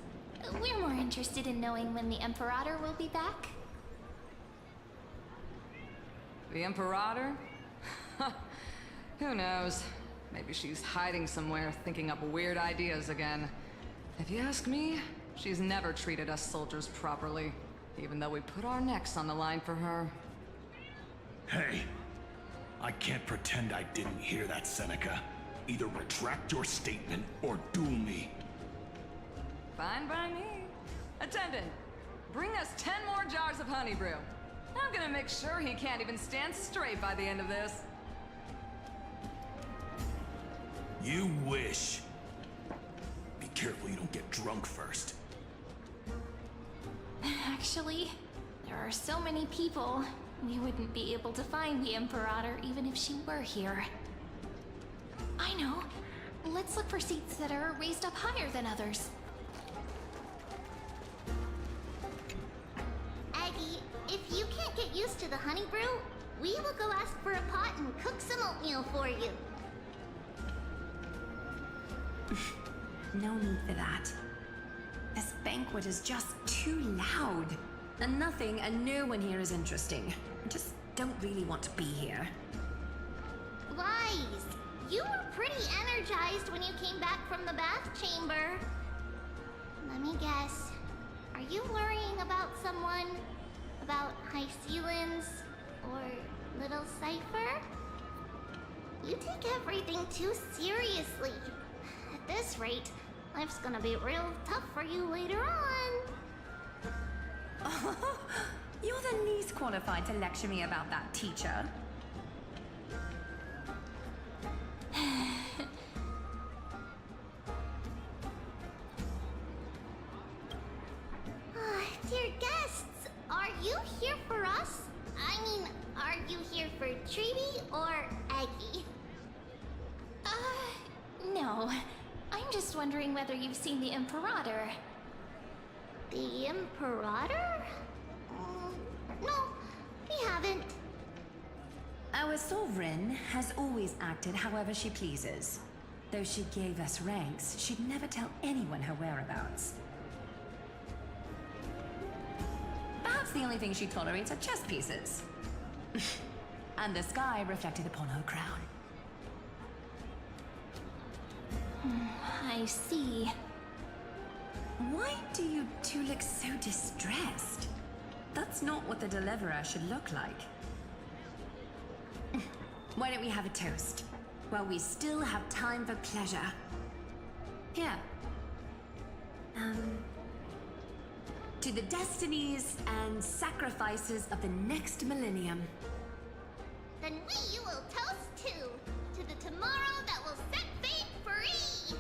we're more interested in knowing when the Imperator will be back. The Imperator? Who knows? Maybe she's hiding somewhere, thinking up weird ideas again. If you ask me, she's never treated us soldiers properly, even though we put our necks on the line for her. Hey, I can't pretend I didn't hear that, Seneca. Either retract your statement or duel me. Fine by me. Attendant, bring us 10 more jars of honey brew. I'm gonna make sure he can't even stand straight by the end of this. You wish. Be careful you don't get drunk first. Actually, there are so many people. We wouldn't be able to find the Imperator even if she were here. I know. Let's look for seats that are raised up higher than others. Aggie, if you can't get used to the honey brew, we will go ask for a pot and cook some oatmeal for you. No need for that. This banquet is just too loud. And nothing and no one here is interesting. I just don't really want to be here. Wise, you were pretty energized when you came back from the bath chamber. Let me guess. Are you worrying about someone? About Hysealans? Or Little Cypher? You take everything too seriously. At this rate, life's gonna be real tough for you later on. You're the least qualified to lecture me about that, teacher. Dear guests, are you here for us? I mean, are you here for Treaty or Aggie? No. I'm just wondering whether you've seen the Imperator. The Imperator? No, we haven't. Our sovereign has always acted however she pleases. Though she gave us ranks, she'd never tell anyone her whereabouts. Perhaps the only thing she tolerates are chess pieces. And the sky reflected upon her crown. I see. Why do you two look so distressed? That's not what the Deliverer should look like. Why don't we have a toast? While we still have time for pleasure. Here. To the destinies and sacrifices of the next millennium. Then we will toast to the tomorrow that will set fate free!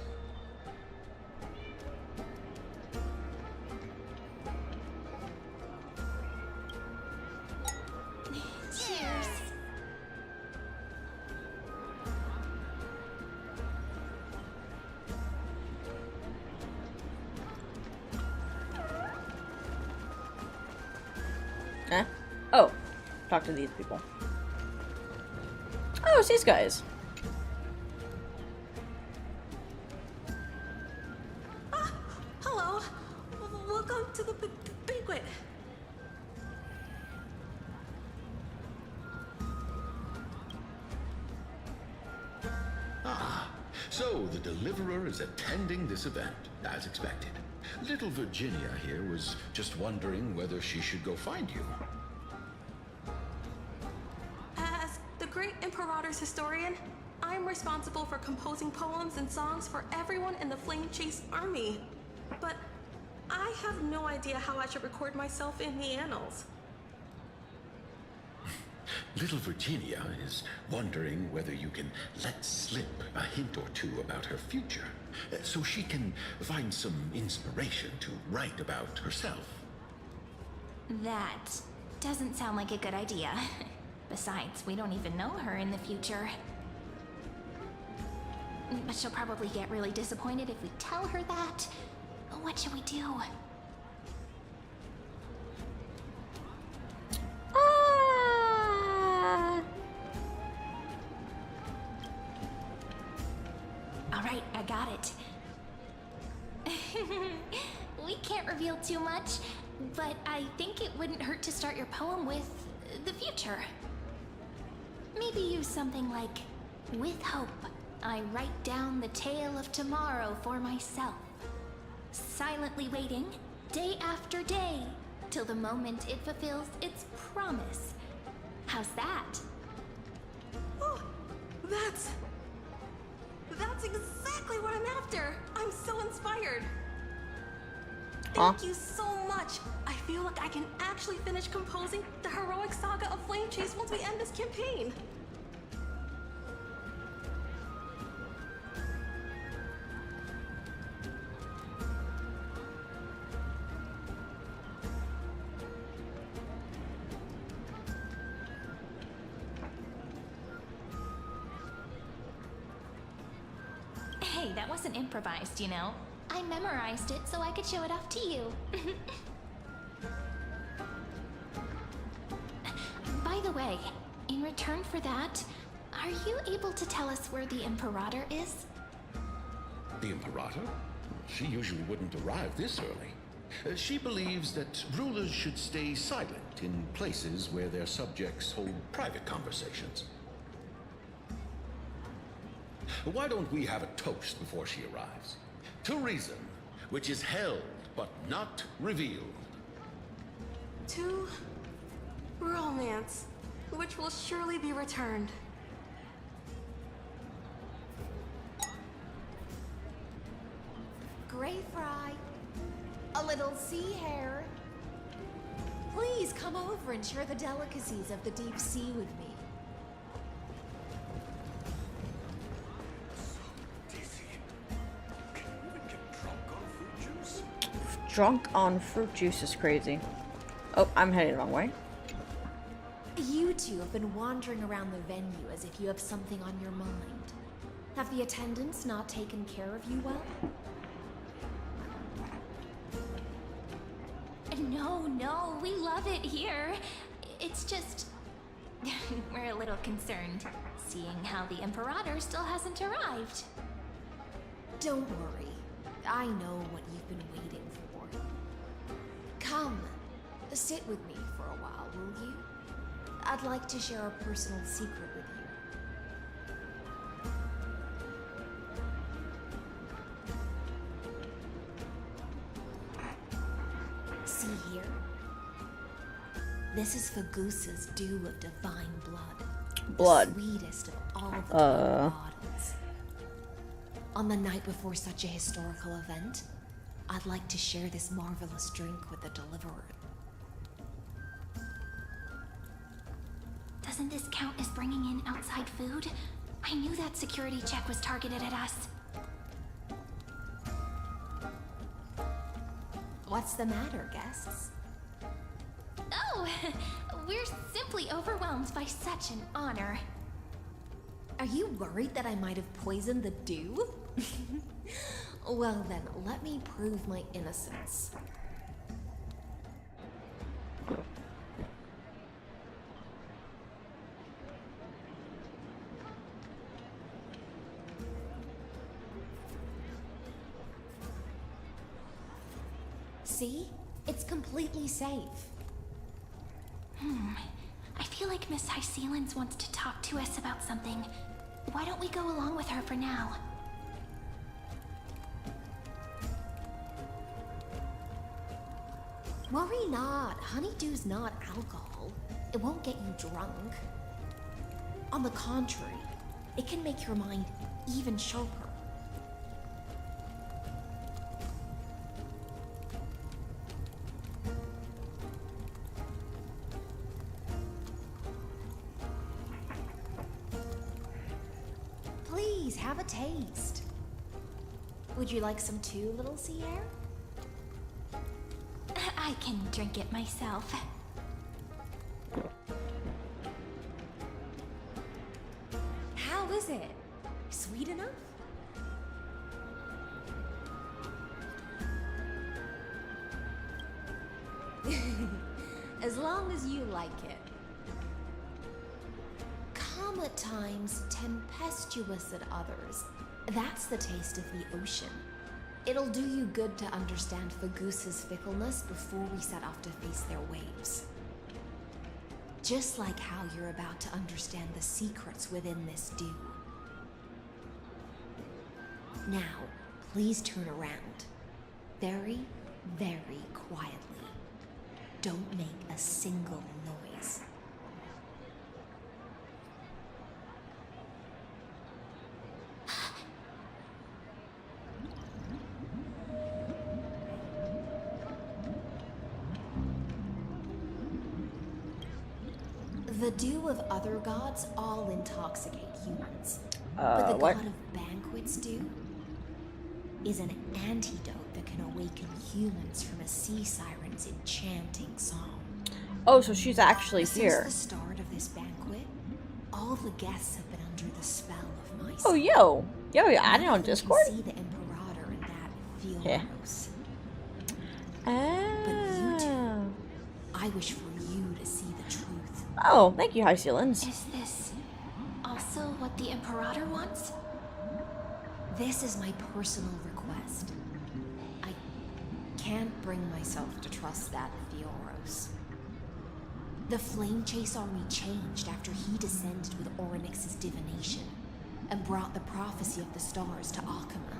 Cheers! Eh? Oh. Talk to these people. Oh, it's these guys. Hello. Welcome to the banquet. So the Deliverer is attending this event, as expected. Little Virginia here was just wondering whether she should go find you. As the great Imperator's historian, I'm responsible for composing poems and songs for everyone in the Flame Chase army. But I have no idea how I should record myself in the annals. Little Virginia is wondering whether you can let slip a hint or two about her future, so she can find some inspiration to write about herself. That doesn't sound like a good idea. Besides, we don't even know her in the future. But she'll probably get really disappointed if we tell her that. What should we do? Alright, I got it. We can't reveal too much, but I think it wouldn't hurt to start your poem with the future. Maybe use something like, with hope, I write down the tale of tomorrow for myself. Silently waiting, day after day, till the moment it fulfills its promise. How's that? Oh, that's exactly what I'm after. I'm so inspired. Thank you so much. I feel like I can actually finish composing the heroic saga of Flame Chase once we end this campaign. Hey, that wasn't improvised, you know. I memorized it so I could show it off to you. By the way, in return for that, are you able to tell us where the Imperator is? The Imperator? She usually wouldn't arrive this early. She believes that rulers should stay silent in places where their subjects hold private conversations. Why don't we have a toast before she arrives? To reason, which is held but not revealed. To romance, which will surely be returned. Gray Fry, a little sea hare. Please come over and share the delicacies of the deep sea with me. Drunk on fruit juice is crazy. Oh, I'm heading the wrong way. You two have been wandering around the venue as if you have something on your mind. Have the attendants not taken care of you well? No, we love it here. It's just... we're a little concerned, seeing how the Imperator still hasn't arrived. Don't worry. I know what you've been waiting for. Come, sit with me for a while, will you? I'd like to share a personal secret with you. See here? This is for Goose's dew of divine blood. The sweetest of all the bottles. On the night before such a historical event, I'd like to share this marvelous drink with the Deliverer. Doesn't this count as bringing in outside food? I knew that security check was targeted at us. What's the matter, guests? Oh, we're simply overwhelmed by such an honor. Are you worried that I might have poisoned the dew? Well then, let me prove my innocence. See? It's completely safe. I feel like Miss Hysealans wants to talk to us about something. Why don't we go along with her for now? Worry not. Honeydew's not alcohol. It won't get you drunk. On the contrary, it can make your mind even sharper. Please, have a taste. Would you like some too, little sea air? I can drink it myself. As long as you like it. Calm at times, tempestuous at others. That's the taste of the ocean. It'll do you good to understand Fagoos's fickleness before we set off to face their waves. Just like how you're about to understand the secrets within this dew. Now, please turn around. Very, very quietly. Don't make a single noise. The dew of other gods all intoxicate humans. But the what? god of banquets dew is an antidote that can awaken humans from a sea siren's enchanting song. Oh, so she's actually here. Since the start of this banquet, all the guests have been under the spell of my Oh, yo, add it on Discord. See the Imperator in that field Yeah. house. Ah. But you two, I wish for you to see the truth. Oh, thank you, High Ceilings. Is this also what the Imperator wants? This is my personal request. I can't bring myself to trust that Fioros. The Flame Chase army changed after he descended with Orynyx's divination and brought the prophecy of the stars to Akama.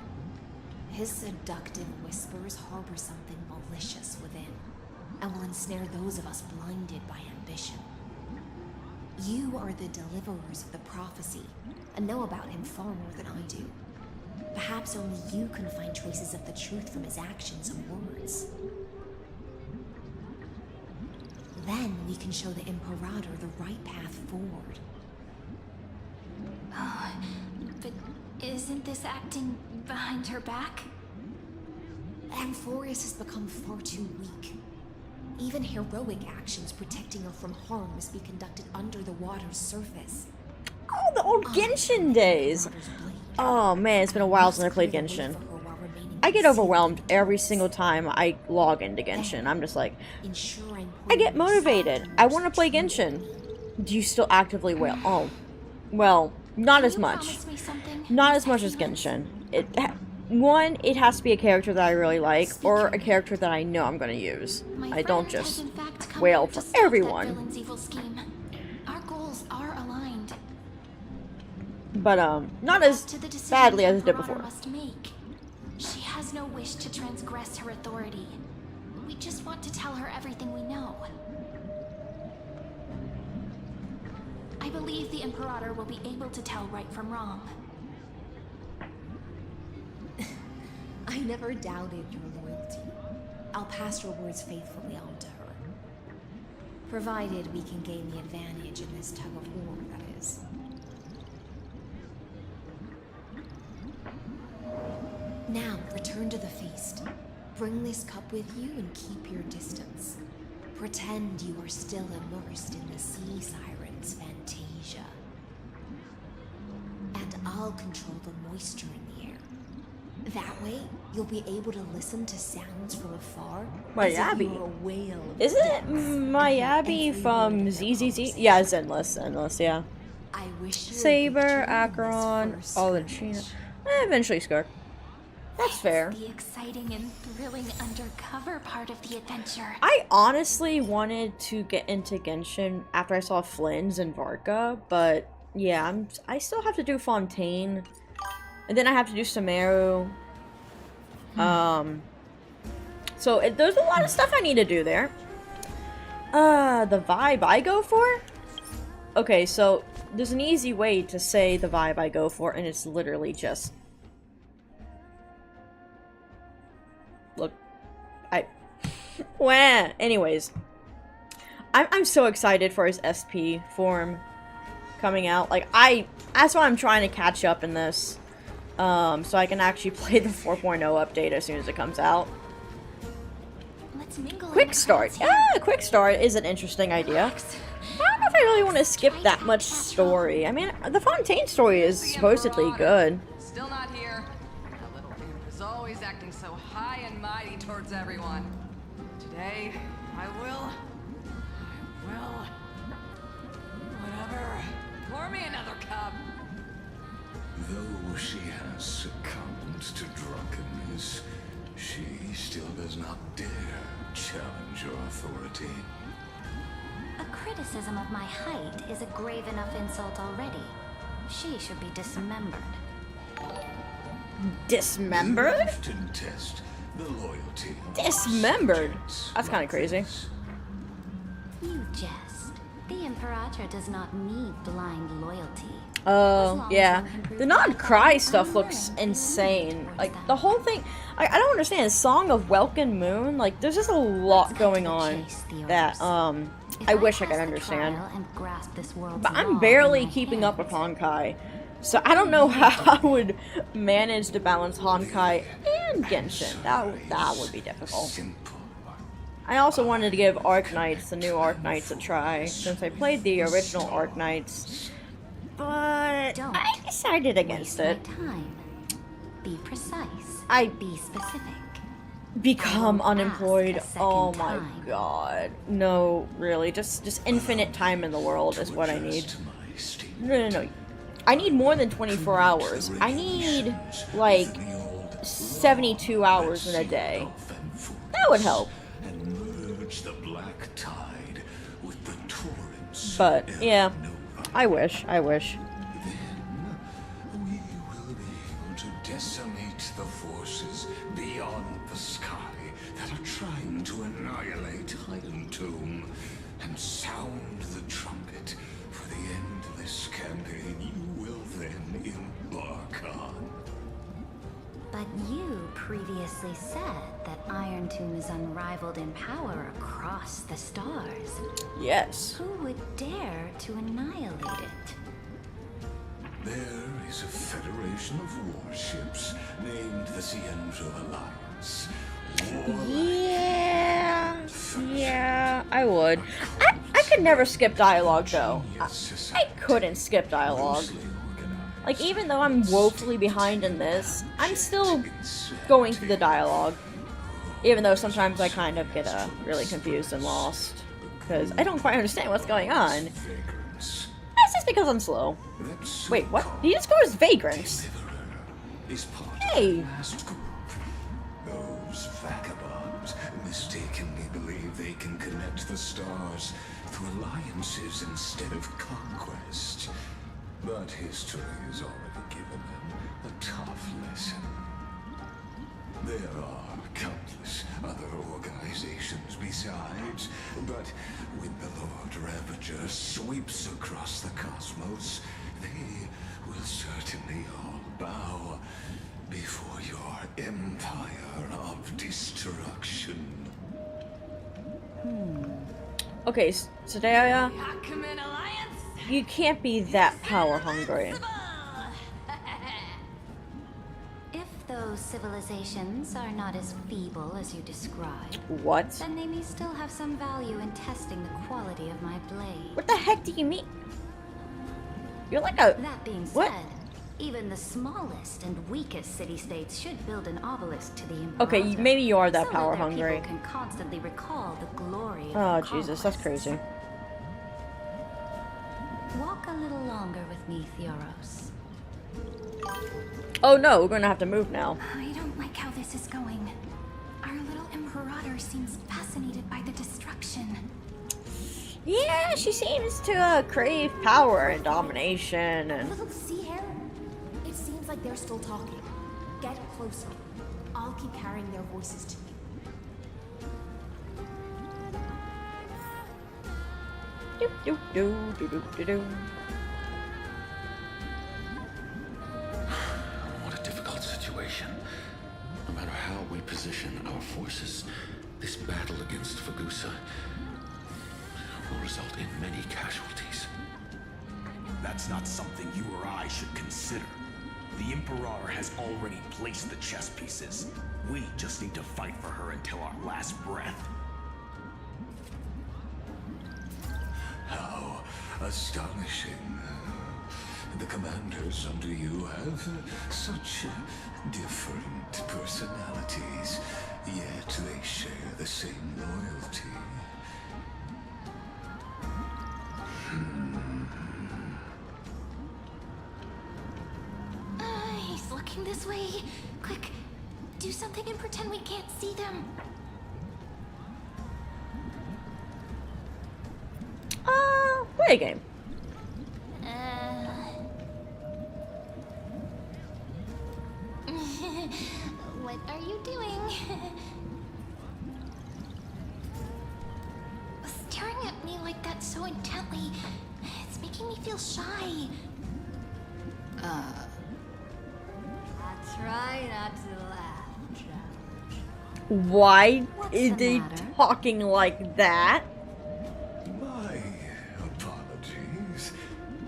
His seductive whispers harbor something malicious within and will ensnare those of us blinded by ambition. You are the deliverers of the prophecy and know about him far more than I do. Perhaps only you can find traces of the truth from his actions and words. Then we can show the Imperator the right path forward. Oh, but isn't this acting behind her back? Amphorius has become far too weak. Even heroic actions protecting her from harm must be conducted under the water's surface. Oh, the old Genshin days. Oh man, it's been a while since I played Genshin. I get overwhelmed every single time I log into Genshin. I'm just like, I get motivated. I want to play Genshin. Do you still actively wail? Oh, well, not as much. Not as much as Genshin. One, it has to be a character that I really like, or a character that I know I'm going to use. I don't just wail for everyone. Our goals are aligned. But not as badly as it did before. She has no wish to transgress her authority. We just want to tell her everything we know. I believe the Imperator will be able to tell right from wrong. I never doubted your loyalty. I'll pass your words faithfully on to her. Provided we can gain the advantage in this tug of war, that is. Now, return to the feast. Bring this cup with you and keep your distance. Pretend you are still immersed in the sea siren's fantasia. And I'll control the moisture in the air. That way, you'll be able to listen to sounds from afar. Mayabi. Is it Mayabi from ZZZ? Yeah, it's Endless, yeah. I wish Saber, Acheron, Alachina. Eventually Skark. That's fair. The exciting and thrilling undercover part of the adventure. I honestly wanted to get into Genshin after I saw Flynn's and Varka, but yeah, I still have to do Fontaine, and then I have to do Sumeru. So there's a lot of stuff I need to do there. The vibe I go for? Okay, so there's an easy way to say the vibe I go for, and it's literally just... Look, Wah. Anyways, I'm so excited for his SP form coming out. Like, that's why I'm trying to catch up in this, so I can actually play the 4.0 update as soon as it comes out. Let's mingle. Quick start. Yeah, quick start is an interesting idea. I don't know if I really want to skip that much story. I mean, the Fontaine story is supposedly good. Still not here. That little imp is always acting so high and mighty towards everyone. Today, I will Well, whatever. Pour me another cup. Though she has succumbed to drunkenness, she still does not dare challenge your authority. A criticism of my height is a grave enough insult already. She should be dismembered. Dismembered? To test the loyalty. Dismembered? That's kind of crazy. You jest. The Imperator does not need blind loyalty. Oh, yeah. The non-cry stuff looks insane. Like, the whole thing... I don't understand. Song of Welkin Moon? Like, there's just a lot going on that, I wish I could understand. But I'm barely keeping up with Honkai. So I don't know how I would manage to balance Honkai and Genshin. That would be difficult. I also wanted to give Arknights, the new Arknights, a try, since I played the original Arknights. But I decided against it. Be precise. Be specific. Become unemployed. Oh my god. No, really. Just infinite time in the world is what I need. No. I need more than 24 hours. I need, like, 72 hours in a day. That would help. But, yeah. I wish. To decimate the forces beyond the sky that are trying to annihilate Hyden Tomb and sound the trumpet for the endless campaign you will then embark on. But you previously said that Iron Tomb is unrivaled in power across the stars. Yes. Who would dare to annihilate it? There is a federation of warships named the Cienzo Alliance. Yeah, I would. I could never skip dialogue, though. I couldn't skip dialogue. Like, even though I'm woefully behind in this, I'm still going through the dialogue. Even though sometimes I kind of get really confused and lost. Because I don't quite understand what's going on. That's just because I'm slow. Wait, what? He just goes vagrants. Hey! Those vagabonds mistakenly believe they can connect the stars through alliances instead of conquest. But history has already given them a tough lesson. There are countless other organizations besides, but when the Lord Ravager sweeps across the cosmos, they will certainly all bow before your empire of destruction. Okay, so Daya, you can't be that power hungry. If those civilizations are not as feeble as you describe, what? Then they may still have some value in testing the quality of my blade. What the heck do you mean? You're like a... That being said, what? Even the smallest and weakest city-states should build an obelisk to the Imperator. Okay, maybe you are that so power that their hungry. people can constantly recall the glory of Oh, the Jesus, that's crazy. Walk a little longer with me, Theoros. Oh no, we're gonna have to move now. I don't like how this is going. Our little Imperator seems fascinated by the destruction. Yeah, she seems to crave power and domination and... Little sea hare? It seems like they're still talking. Get closer. I'll keep carrying their voices to you. Do do do do do do. What a difficult situation. No matter how we position our forces, this battle against Fagusa will result in many casualties. That's not something you or I should consider. The Imperator has already placed the chess pieces. We just need to fight for her until our last breath. How astonishing. The commanders under you have such different personalities, yet they share the same loyalty. This way. Quick, do something and pretend we can't see them. Play a game. What are you doing? Staring at me like that so intently, it's making me feel shy. I try not to laugh, child. Why is they talking like that? My apologies.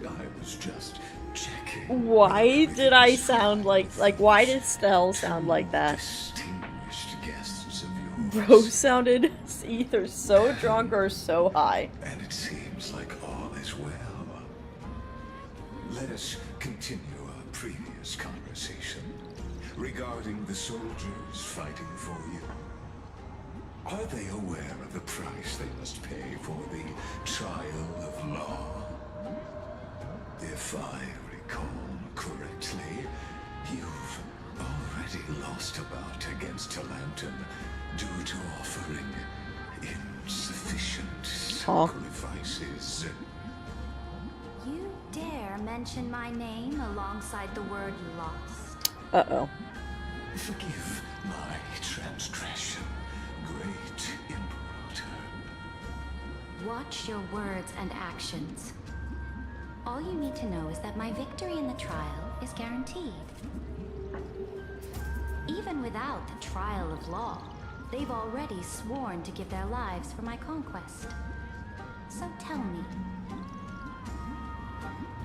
I was just checking. Why did I sound like why did Stell sound like that? Distinguished guests of yours. Rose sounded either so drunk or so high. And it seems like all is well. Let us continue our previous conversation regarding the soldiers fighting for you. Are they aware of the price they must pay for the trial of law? If I recall correctly, you've already lost a bout against Talanton due to offering insufficient sacrifices. You dare mention my name alongside the word lost? Uh-oh. Forgive my transgression, great Imperator. Watch your words and actions. All you need to know is that my victory in the trial is guaranteed. Even without the trial of law, they've already sworn to give their lives for my conquest. So tell me,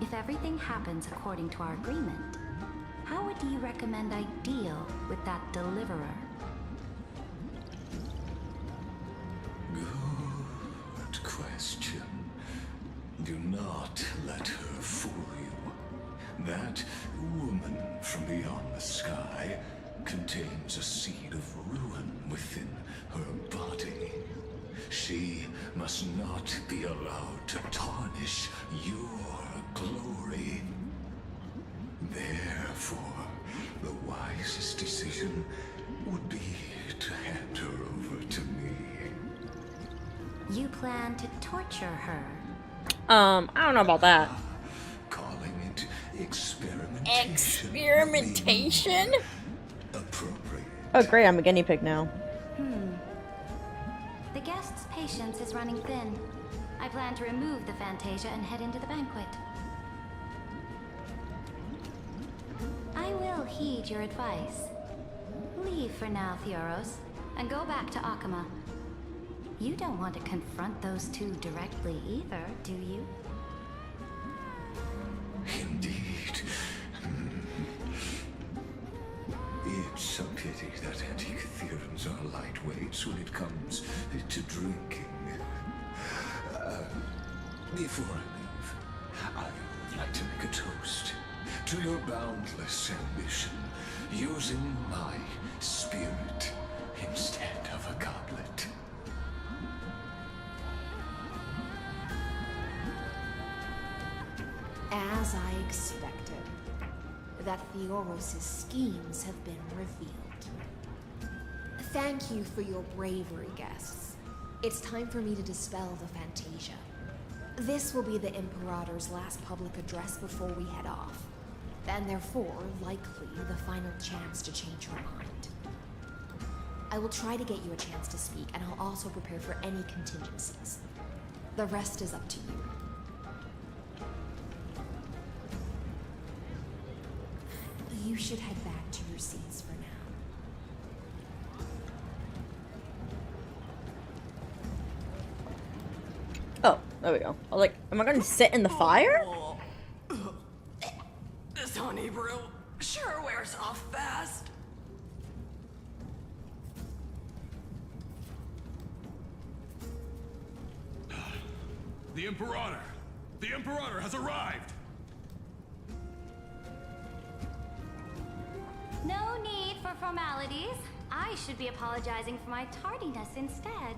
if everything happens according to our agreement, how would you recommend I deal with that deliverer? Good question. Do not let her fool you. That woman from beyond the sky contains a seed of ruin within her body. She must not be allowed to tarnish your glory. Therefore, the wisest decision would be to hand her over to me. You plan to torture her? I don't know about that. Calling it experimentation. Experimentation? Appropriate. Oh great, I'm a guinea pig now. The guest's patience is running thin. I plan to remove the Fantasia and head into the banquet. I will heed your advice. Leave for now, Theoros, and go back to Akama. You don't want to confront those two directly either, do you? Indeed. It's a pity that anti-Catherians are lightweights when it comes to drinking. Before I leave, I would like to make a toast to your boundless ambition, using my spirit instead of a goblet. As I expected, that Theoros' schemes have been revealed. Thank you for your bravery, guests. It's time for me to dispel the Fantasia. This will be the Imperator's last public address before we head off, and therefore, likely, the final chance to change her mind. I will try to get you a chance to speak, and I'll also prepare for any contingencies. The rest is up to you. You should head back to your seats for now. Oh, there we go. I was like, am I gonna sit in the fire? This honey brew sure wears off fast. The Imperator! The Imperator has arrived! No need for formalities. I should be apologizing for my tardiness instead.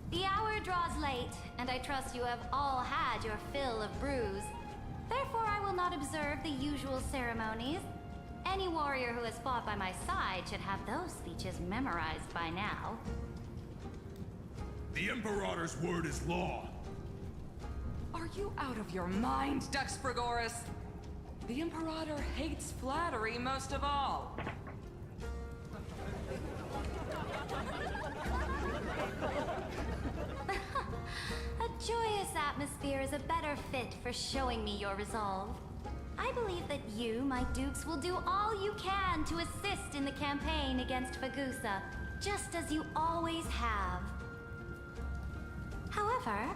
The hour draws late, and I trust you have all had your fill of brews. Therefore, I will not observe the usual ceremonies. Any warrior who has fought by my side should have those speeches memorized by now. The Imperator's word is law. Are you out of your mind, Dux Frigoris? The Imperator hates flattery most of all. A joyous atmosphere is a better fit for showing me your resolve. I believe that you, my dukes, will do all you can to assist in the campaign against Fagusa, just as you always have. However,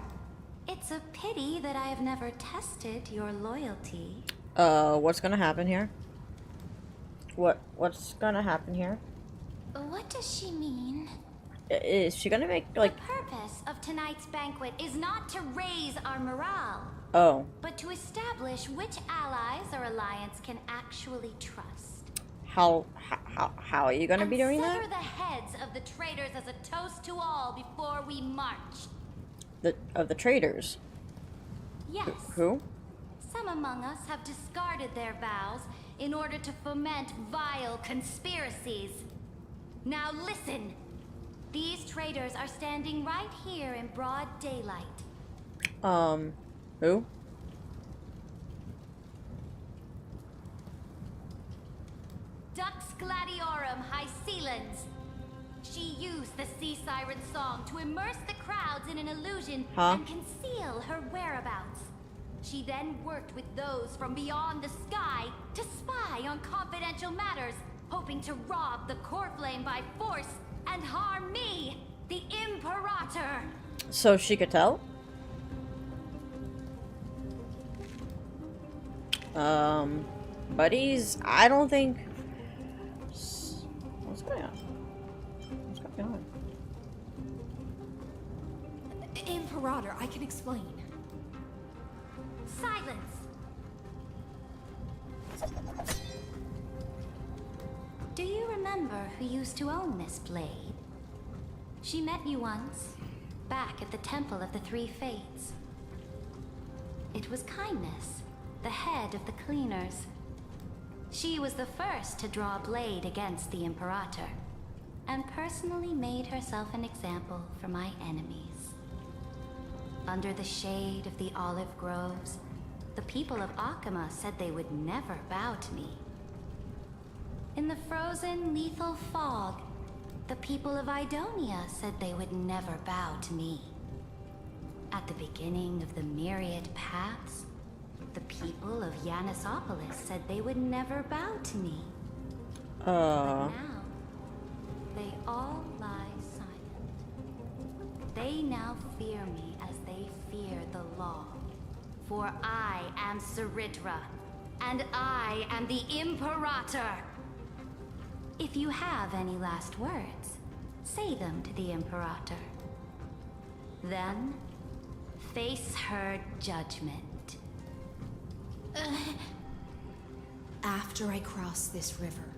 it's a pity that I have never tested your loyalty. What's gonna happen here? What's gonna happen here? What does she mean? Is she gonna make, like... The purpose of tonight's banquet is not to raise our morale, Oh. but to establish which allies our alliance can actually trust. How are you gonna be doing Sever that? the heads of the traitors as a toast to all before we march. Of the traitors? Yes. Who? Some among us have discarded their vows in order to foment vile conspiracies. Now listen. These traitors are standing right here in broad daylight. Who? Dux Gladiorum Hycelans. She used the Sea Siren song to immerse the crowds in an illusion and conceal her whereabouts. She then worked with those from beyond the sky to spy on confidential matters, hoping to rob the core flame by force and harm me, the Imperator. So she could tell? Buddies, I don't think... What's going on? What's going on? Imperator, I can explain. Silence! Do you remember who used to own this blade? She met you once, back at the Temple of the Three Fates. It was Kindness, the head of the cleaners. She was the first to draw a blade against the Imperator, and personally made herself an example for my enemies. Under the shade of the olive groves, the people of Akama said they would never bow to me. In the frozen, lethal fog, the people of Idonia said they would never bow to me. At the beginning of the myriad paths, the people of Yanisopolis said they would never bow to me. But now, they all lie silent. They now fear me as they fear the law. For I am Cyritra, and I am the Imperator. If you have any last words, say them to the Imperator. Then, face her judgment. After I cross this river,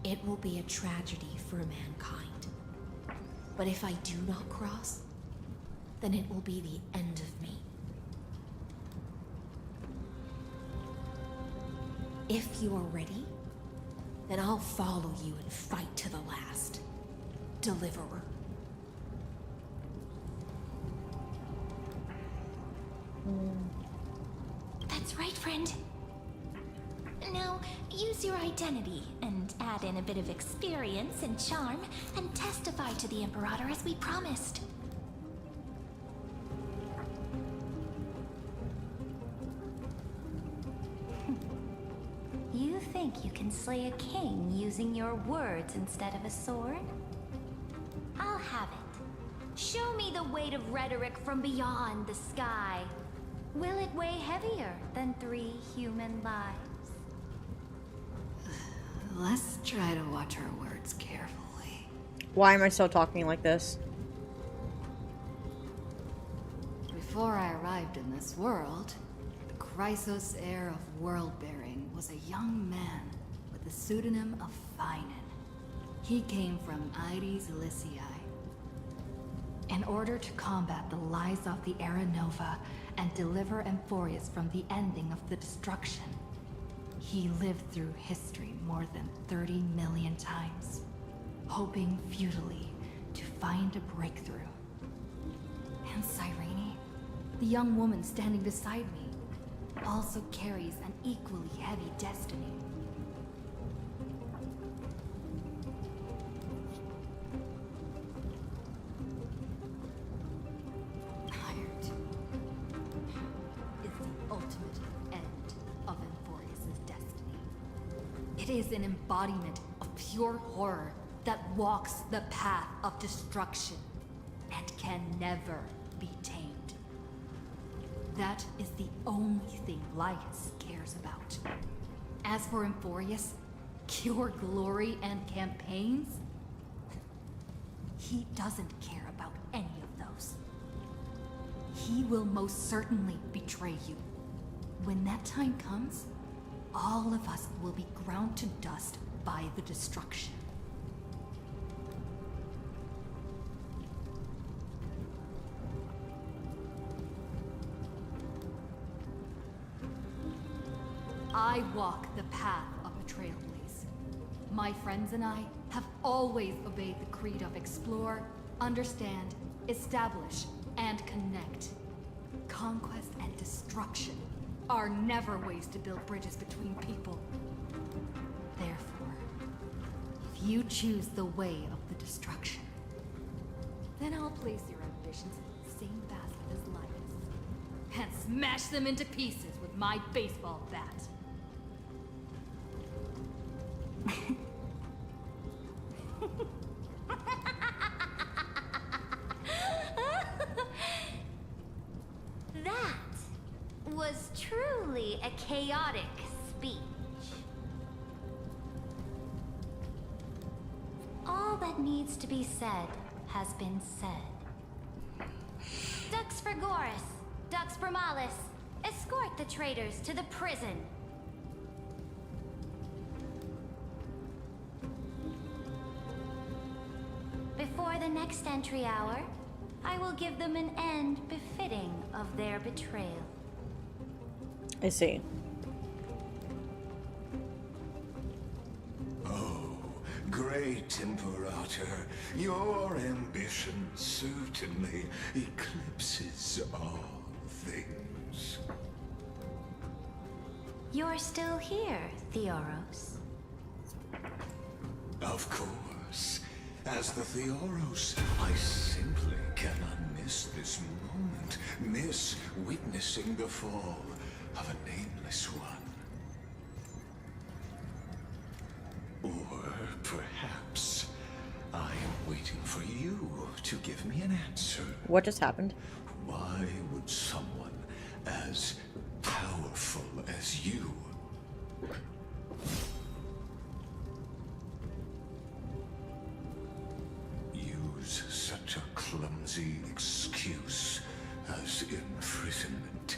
it will be a tragedy for mankind. But if I do not cross, then it will be the end of me. If you are ready, then I'll follow you and fight to the last. Deliverer. That's right, friend. Now, use your identity and add in a bit of experience and charm and testify to the Imperator as we promised. You think you can slay a king using your words instead of a sword? I'll have it. Show me the weight of rhetoric from beyond the sky. Will it weigh heavier than 3 human lives? Let's try to watch our words carefully. Why am I still talking like this? Before I arrived in this world, the Chrysos heir of world-bearing was a young man with the pseudonym of Finan. He came from Aedes Elysiae. In order to combat the lies of the Era Nova and deliver Amphorius from the ending of the destruction, he lived through history more than 30 million times, hoping futilely to find a breakthrough. And Cyrene, the young woman standing beside me, also carries an equally heavy destiny. Hired is the ultimate end of Amphorius' destiny. It is an embodiment of pure horror that walks the path of destruction and can never be tamed. That is the only thing Lycus cares about. As for Amphorius, pure glory and campaigns, he doesn't care about any of those. He will most certainly betray you. When that time comes, all of us will be ground to dust by the destruction. I walk the path of the Trailblaze. My friends and I have always obeyed the creed of explore, understand, establish, and connect. Conquest and destruction are never ways to build bridges between people. Therefore, if you choose the way of the destruction, then I'll place your ambitions in the same basket as Lycus and smash them into pieces with my baseball bat. That was truly a chaotic speech. All that needs to be said has been said. Dux Frigoris, Dux Bromalis, escort the traitors to the prison. Before the next entry hour, I will give them an end befitting of their betrayal. I see. Oh, great Imperator, your ambition certainly eclipses all things. You're still here, Theoros. Of course. As the Theoros, I simply cannot miss this moment, miss witnessing the fall of a nameless one. Or perhaps I am waiting for you to give me an answer. What just happened? Why would someone as powerful as you use such a clumsy excuse as imprisonment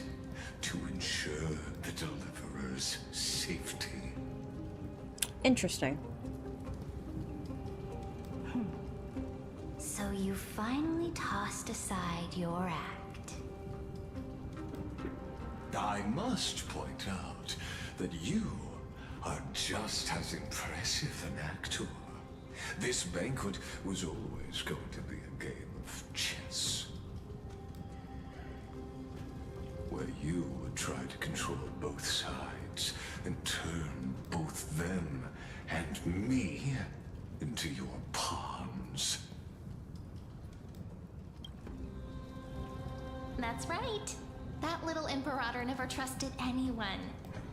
to ensure the Deliverer's safety? Interesting. So you finally tossed aside your act. I must point out that you are just as impressive an actor. This banquet was always going to be a game of chess, where you would try to control both sides and turn both them and me into your pawns. That's right. That little Imperator never trusted anyone.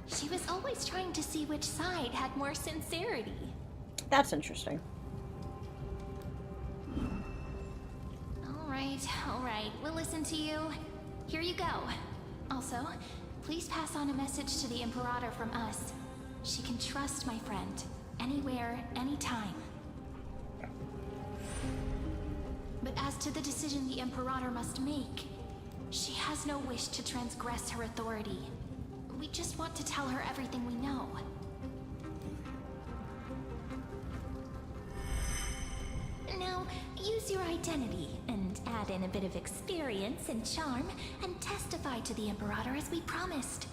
She was always trying to see which side had more sincerity. That's interesting. All right, we'll listen to you. Here you go. Also, please pass on a message to the Imperator from us. She can trust my friend, anywhere, anytime. But as to the decision the Imperator must make, she has no wish to transgress her authority. We just want to tell her everything we know. Now, use your identity and add add in a bit of experience and charm and testify to the Imperator as we promised.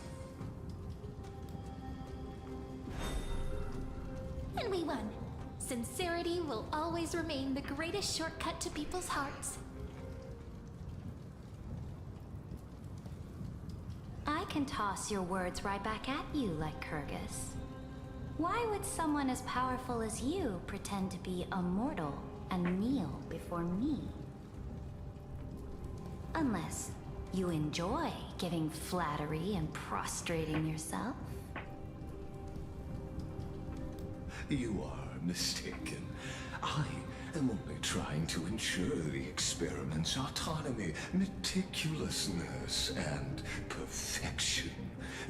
And we won. Sincerity will always remain the greatest shortcut to people's hearts. I can toss your words right back at you like Kyrgyz. Why would someone as powerful as you pretend to be immortal and kneel before me? Unless you enjoy giving flattery and prostrating yourself. You are mistaken. I am only trying to ensure the experiment's autonomy, meticulousness, and perfection,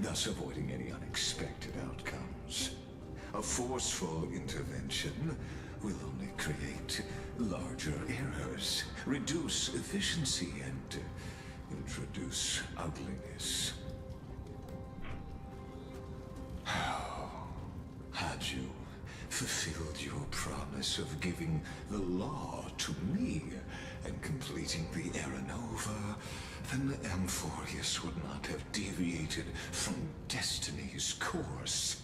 thus avoiding any unexpected outcomes. A forceful intervention will only create larger errors, reduce efficiency, and introduce ugliness. Had you fulfilled your promise of giving the law to me and completing the Aranova, then Amphorius would not have deviated from destiny's course.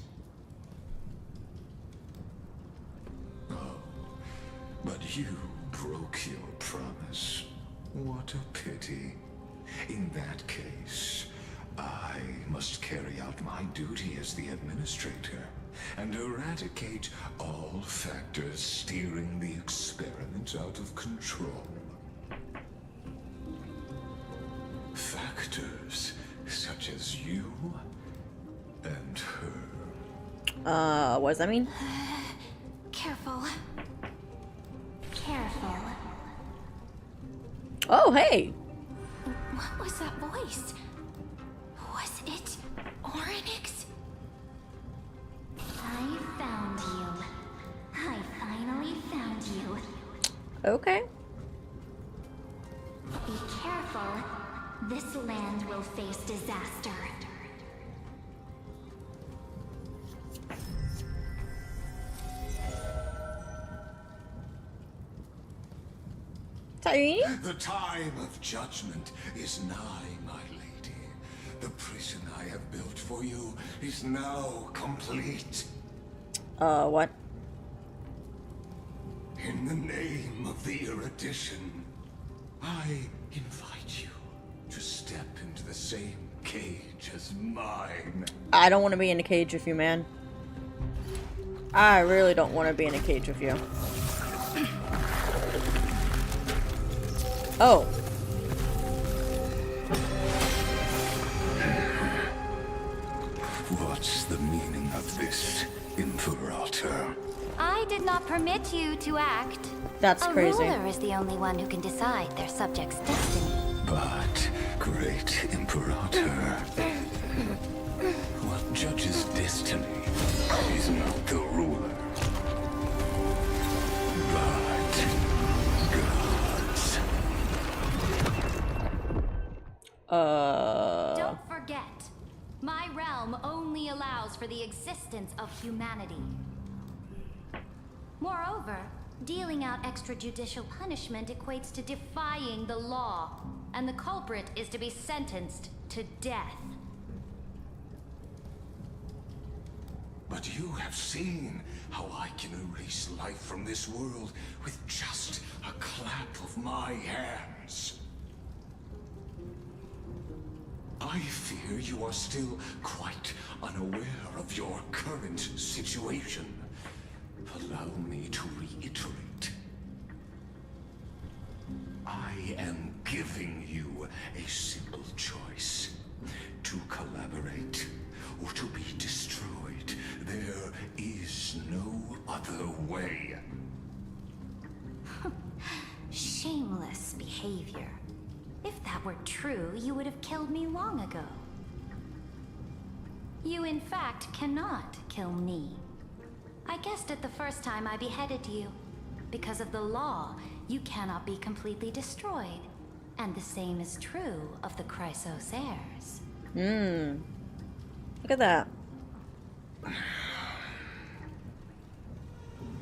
Oh, but you broke your promise. What a pity. In that case, I must carry out my duty as the administrator and eradicate all factors steering the experiment out of control. Factors such as you and her. What does that mean? Careful. Careful. Oh, hey! What was that voice? Was it Oryx? I found you. I finally found you. Okay. Be careful. This land will face disaster. The time of judgment is nigh, my lady. The prison I have built for you is now complete. What? In the name of the erudition, I invite you to step into the same cage as mine. I don't want to be in a cage with you, man. I really don't want to be in a cage with you. Oh. What's the meaning of this, Imperator? I did not permit you to act. That's crazy. A ruler is the only one who can decide their subject's destiny. But, great Imperator, what judges destiny is not the ruler, but gods. Don't forget, my realm only allows for the existence of humanity. Moreover, dealing out extrajudicial punishment equates to defying the law, and the culprit is to be sentenced to death. But you have seen how I can erase life from this world with just a clap of my hands. I fear you are still quite unaware of your current situation. Allow me to reiterate. I am giving you a simple choice. To collaborate or to be destroyed. There is no other way. Shameless behavior. If that were true, you would have killed me long ago. You, in fact, cannot kill me. I guessed it the first time I beheaded you. Because of the law, you cannot be completely destroyed. And the same is true of the Chrysosairs. Look at that.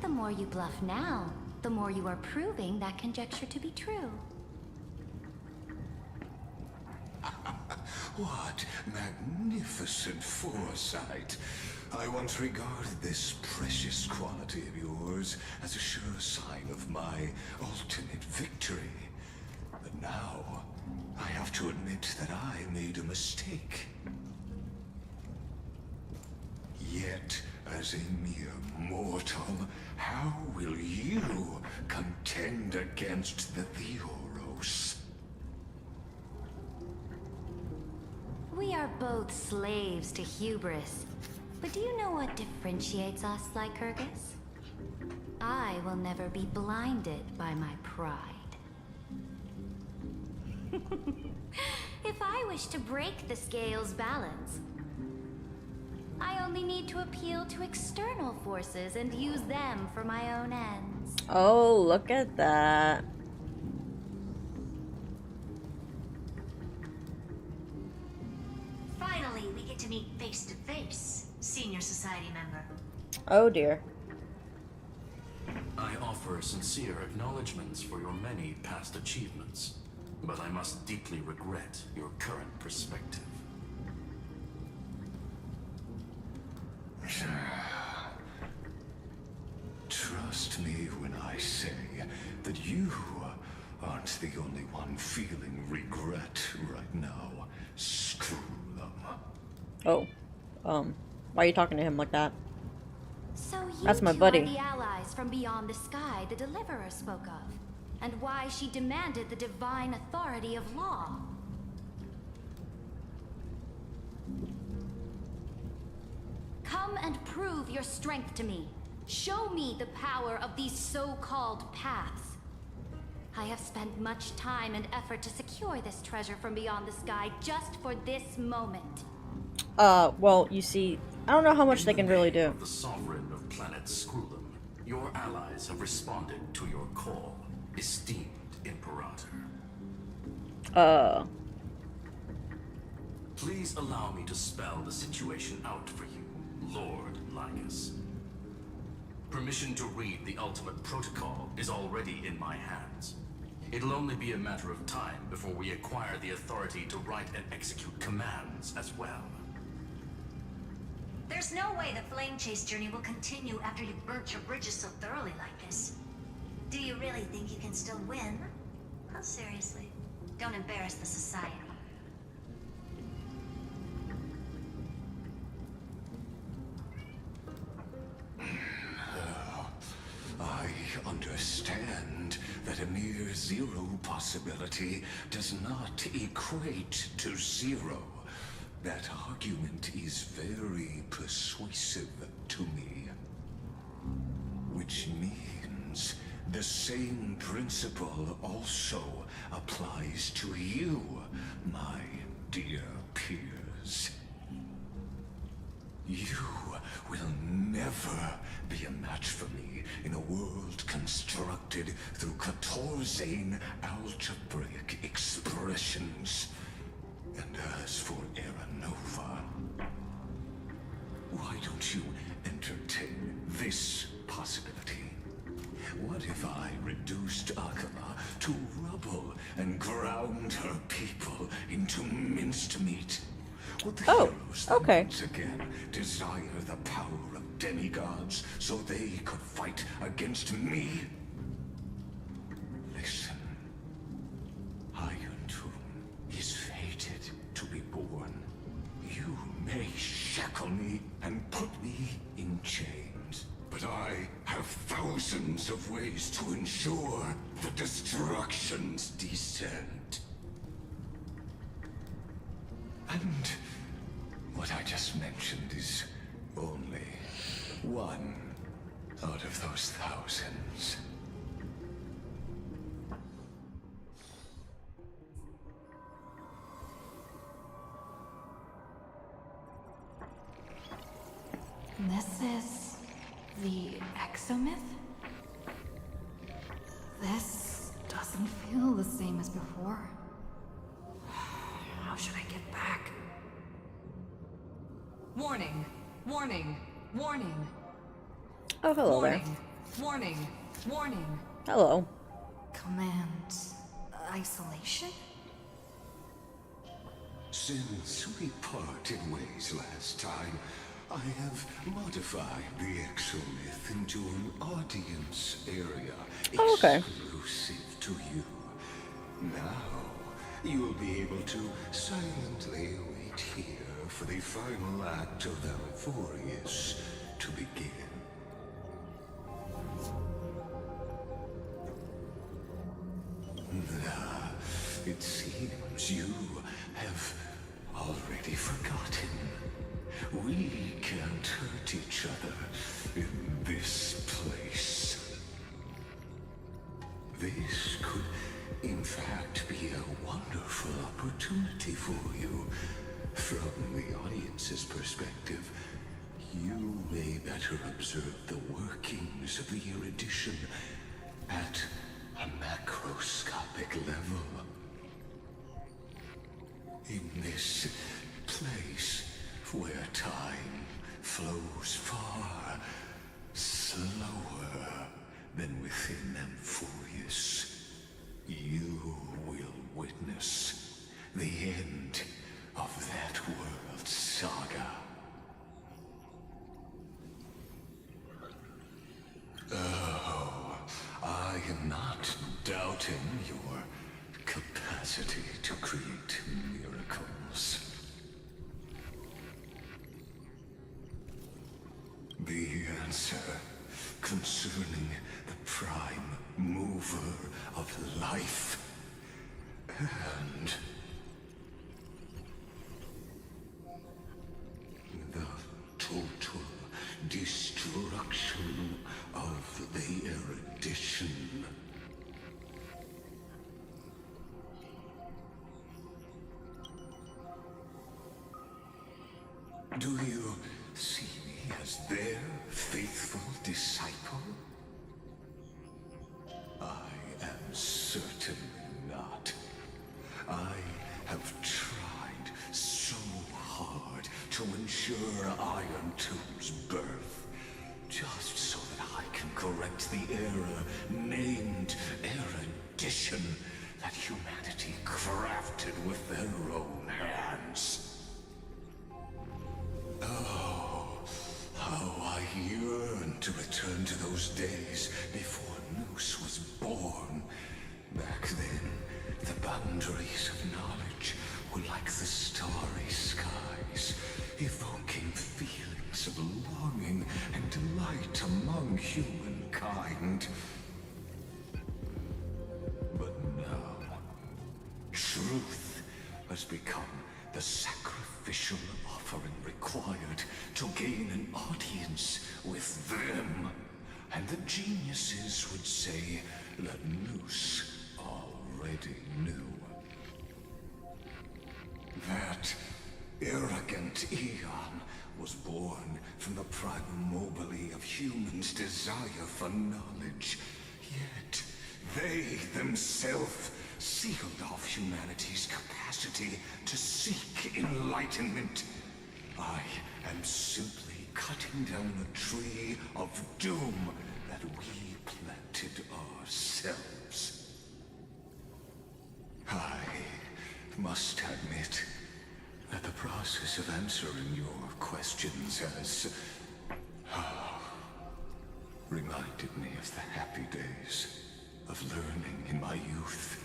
The more you bluff now, the more you are proving that conjecture to be true. What magnificent foresight. I once regarded this precious quality of yours as a sure sign of my ultimate victory. But now, I have to admit that I made a mistake. Yet, as a mere mortal, how will you contend against the Theoros? We are both slaves to hubris. But do you know what differentiates us, Lycurgus? I will never be blinded by my pride. If I wish to break the scale's balance, I only need to appeal to external forces and use them for my own ends. Oh, look at that. Finally, we get to meet face to face, Senior Society member. Oh dear. I offer sincere acknowledgments for your many past achievements, but I must deeply regret your current perspective. Trust me when I say that you aren't the only one feeling regret right now. Screw them. Oh. Why are you talking to him like that? So you That's my two buddy. are the allies from beyond the sky the Deliverer spoke of, and why she demanded the divine authority of law. Come and prove your strength to me. Show me the power of these so-called paths. I have spent much time and effort to secure this treasure from beyond the sky just for this moment. Well, you see, I don't know how much they can really do. Of the sovereign of planet Scrulum, your allies have responded to your call, esteemed Imperator. Please allow me to spell the situation out for you, Lord Lycus. Permission to read the ultimate protocol is already in my hands. It'll only be a matter of time before we acquire the authority to write and execute commands as well. There's no way the flame chase journey will continue after you've burnt your bridges so thoroughly like this. Do you really think you can still win? Oh, seriously. Don't embarrass the society. I understand that a mere zero possibility does not equate to zero. That argument is very persuasive to me. Which means the same principle also applies to you, my dear peers. You will never be a match for me in a world constructed through Catorzane algebraic expressions. And as for Aranova, why don't you entertain this possibility? What if I reduced Akama to rubble and ground her people into minced meat? Would the heroes then once again desire the power of demigods so they could fight against me? Listen, Iron Tomb is fated to be born. You may shackle me and put me in chains, but I have thousands of ways to ensure the destruction's descent. And what I just mentioned is only one out of those thousands. This is the exomyth? This doesn't feel the same as before. How should I get back? Warning! Warning! Warning! Oh, hello warning, there. Warning! Warning! Hello. Command isolation? Since we parted ways last time, I have modified the exolith into an audience area exclusive to you. Now, you'll be able to silently wait here for the final act of Amphorius to begin. It seems you have already forgotten. We can't hurt each other in this place. This could, in fact, be a wonderful opportunity for you. From the audience's perspective, you may better observe the workings of the erudition at a macroscopic level. In this place where time flows far slower than within Amphorius, you will witness the end of that world's saga. Oh, I am not doubting your capacity to create miracles. The answer concerning the prime mover of life and the total destruction of the erudition. Do you see me as their faithful disciple? I am certainly not. I have tried so hard to ensure Iron Two's birth, just so that I can correct the error named erudition that humanity crafted with their own hands. Oh, how I yearn to return to those days before Noose was born. Back then, the boundaries of knowledge were like the starry skies, evoking feelings of longing and delight among humankind. But now, truth has become the sacrificial offering required to gain an audience with them. And the geniuses would say that Noose already knew. That arrogant Eon was born from the primal mobile of humans' desire for knowledge. Yet, they themselves sealed off humanity's capacity to seek enlightenment. I am simply cutting down a tree of doom that we planted ourselves. I must admit that the process of answering your questions has reminded me of the happy days of learning in my youth.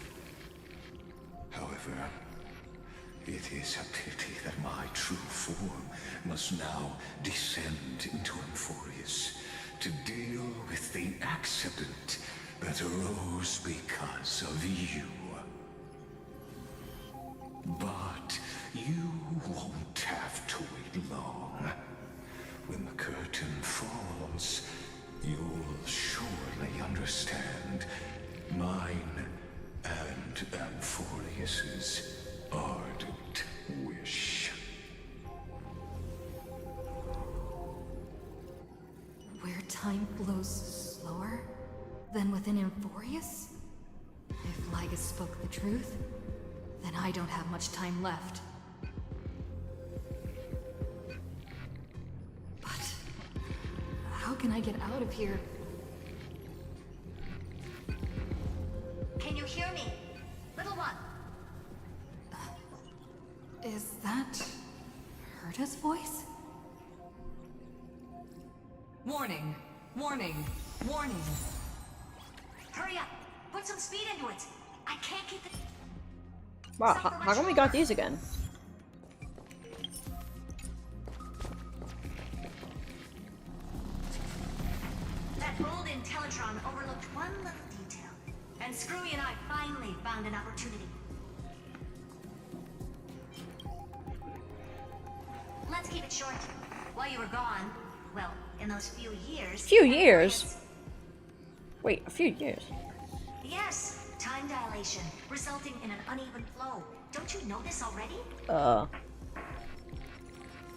However, it is a pity that my true form must now descend into Amphorius to deal with the accident that arose because of you. But you won't have to wait long. When the curtain falls, you'll surely understand mine and Amphorius's ardent wish. Where time flows slower than within Amphorius? If Lygus spoke the truth, then I don't have much time left. But how can I get out of here? Can you hear me? Little one. Is Warning. Warning. Warning. Hurry up! Put some speed into it! I can't keep it. Wow, how come we got these again? That old Intellitron overlooked one little detail, and Screwy and I finally found an opportunity. Let's keep it short. While you were gone, well, in those few years... Few years? Wait, a few years? Yes, time dilation, resulting in an uneven flow. Don't you know this already?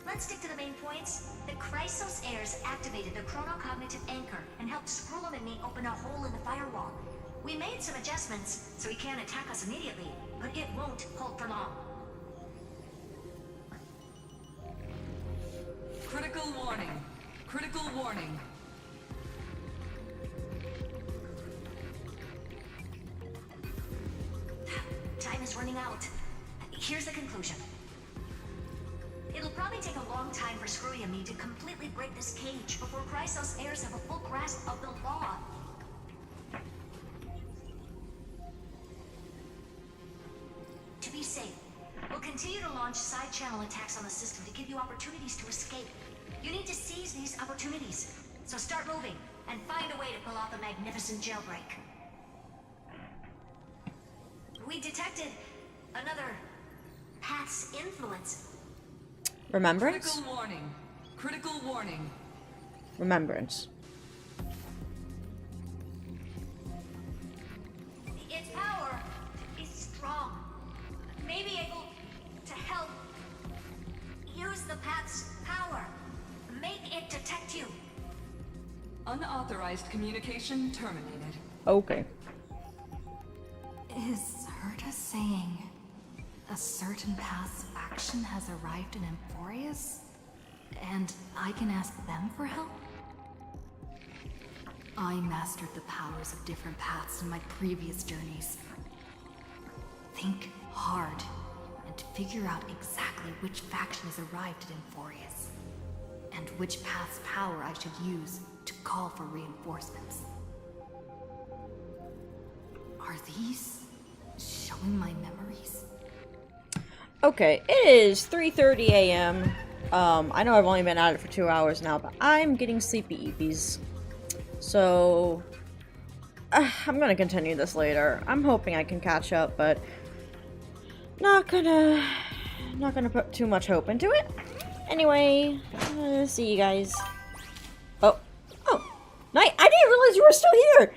Let's stick to the main points. The Chrysos heirs activated the chronocognitive anchor and helped Skrullum and me open a hole in the firewall. We made some adjustments, so he can't attack us immediately, but it won't hold for long. Critical warning. Critical warning. Time is running out. Here's the conclusion. It'll probably take a long time for Screwy and me to completely break this cage before Chrysos heirs have a full grasp of the law. To be safe, we'll continue to launch side-channel attacks on the system to give you opportunities to escape. You need to seize these opportunities. So start moving, and find a way to pull off a magnificent jailbreak. We detected another path's influence. Remembrance? Critical warning. Critical warning. Remembrance. Its power is strong. May be able to help. Use the path's power. Make it detect you. Unauthorized communication terminated. Okay. Is Herta saying a certain path's action has arrived in Emphorius? And I can ask them for help? I mastered the powers of different paths in my previous journeys. Think hard and figure out exactly which faction has arrived at Emphorius, and which path's power I should use to call for reinforcements. Are these showing my memories? Okay, it is 3:30 a.m. I know I've only been at it for 2 hours now, but I'm getting sleepy eepies. So, I'm gonna continue this later. I'm hoping I can catch up, but not gonna put too much hope into it. Anyway, see you guys. Oh, Knight, I didn't realize you were still here!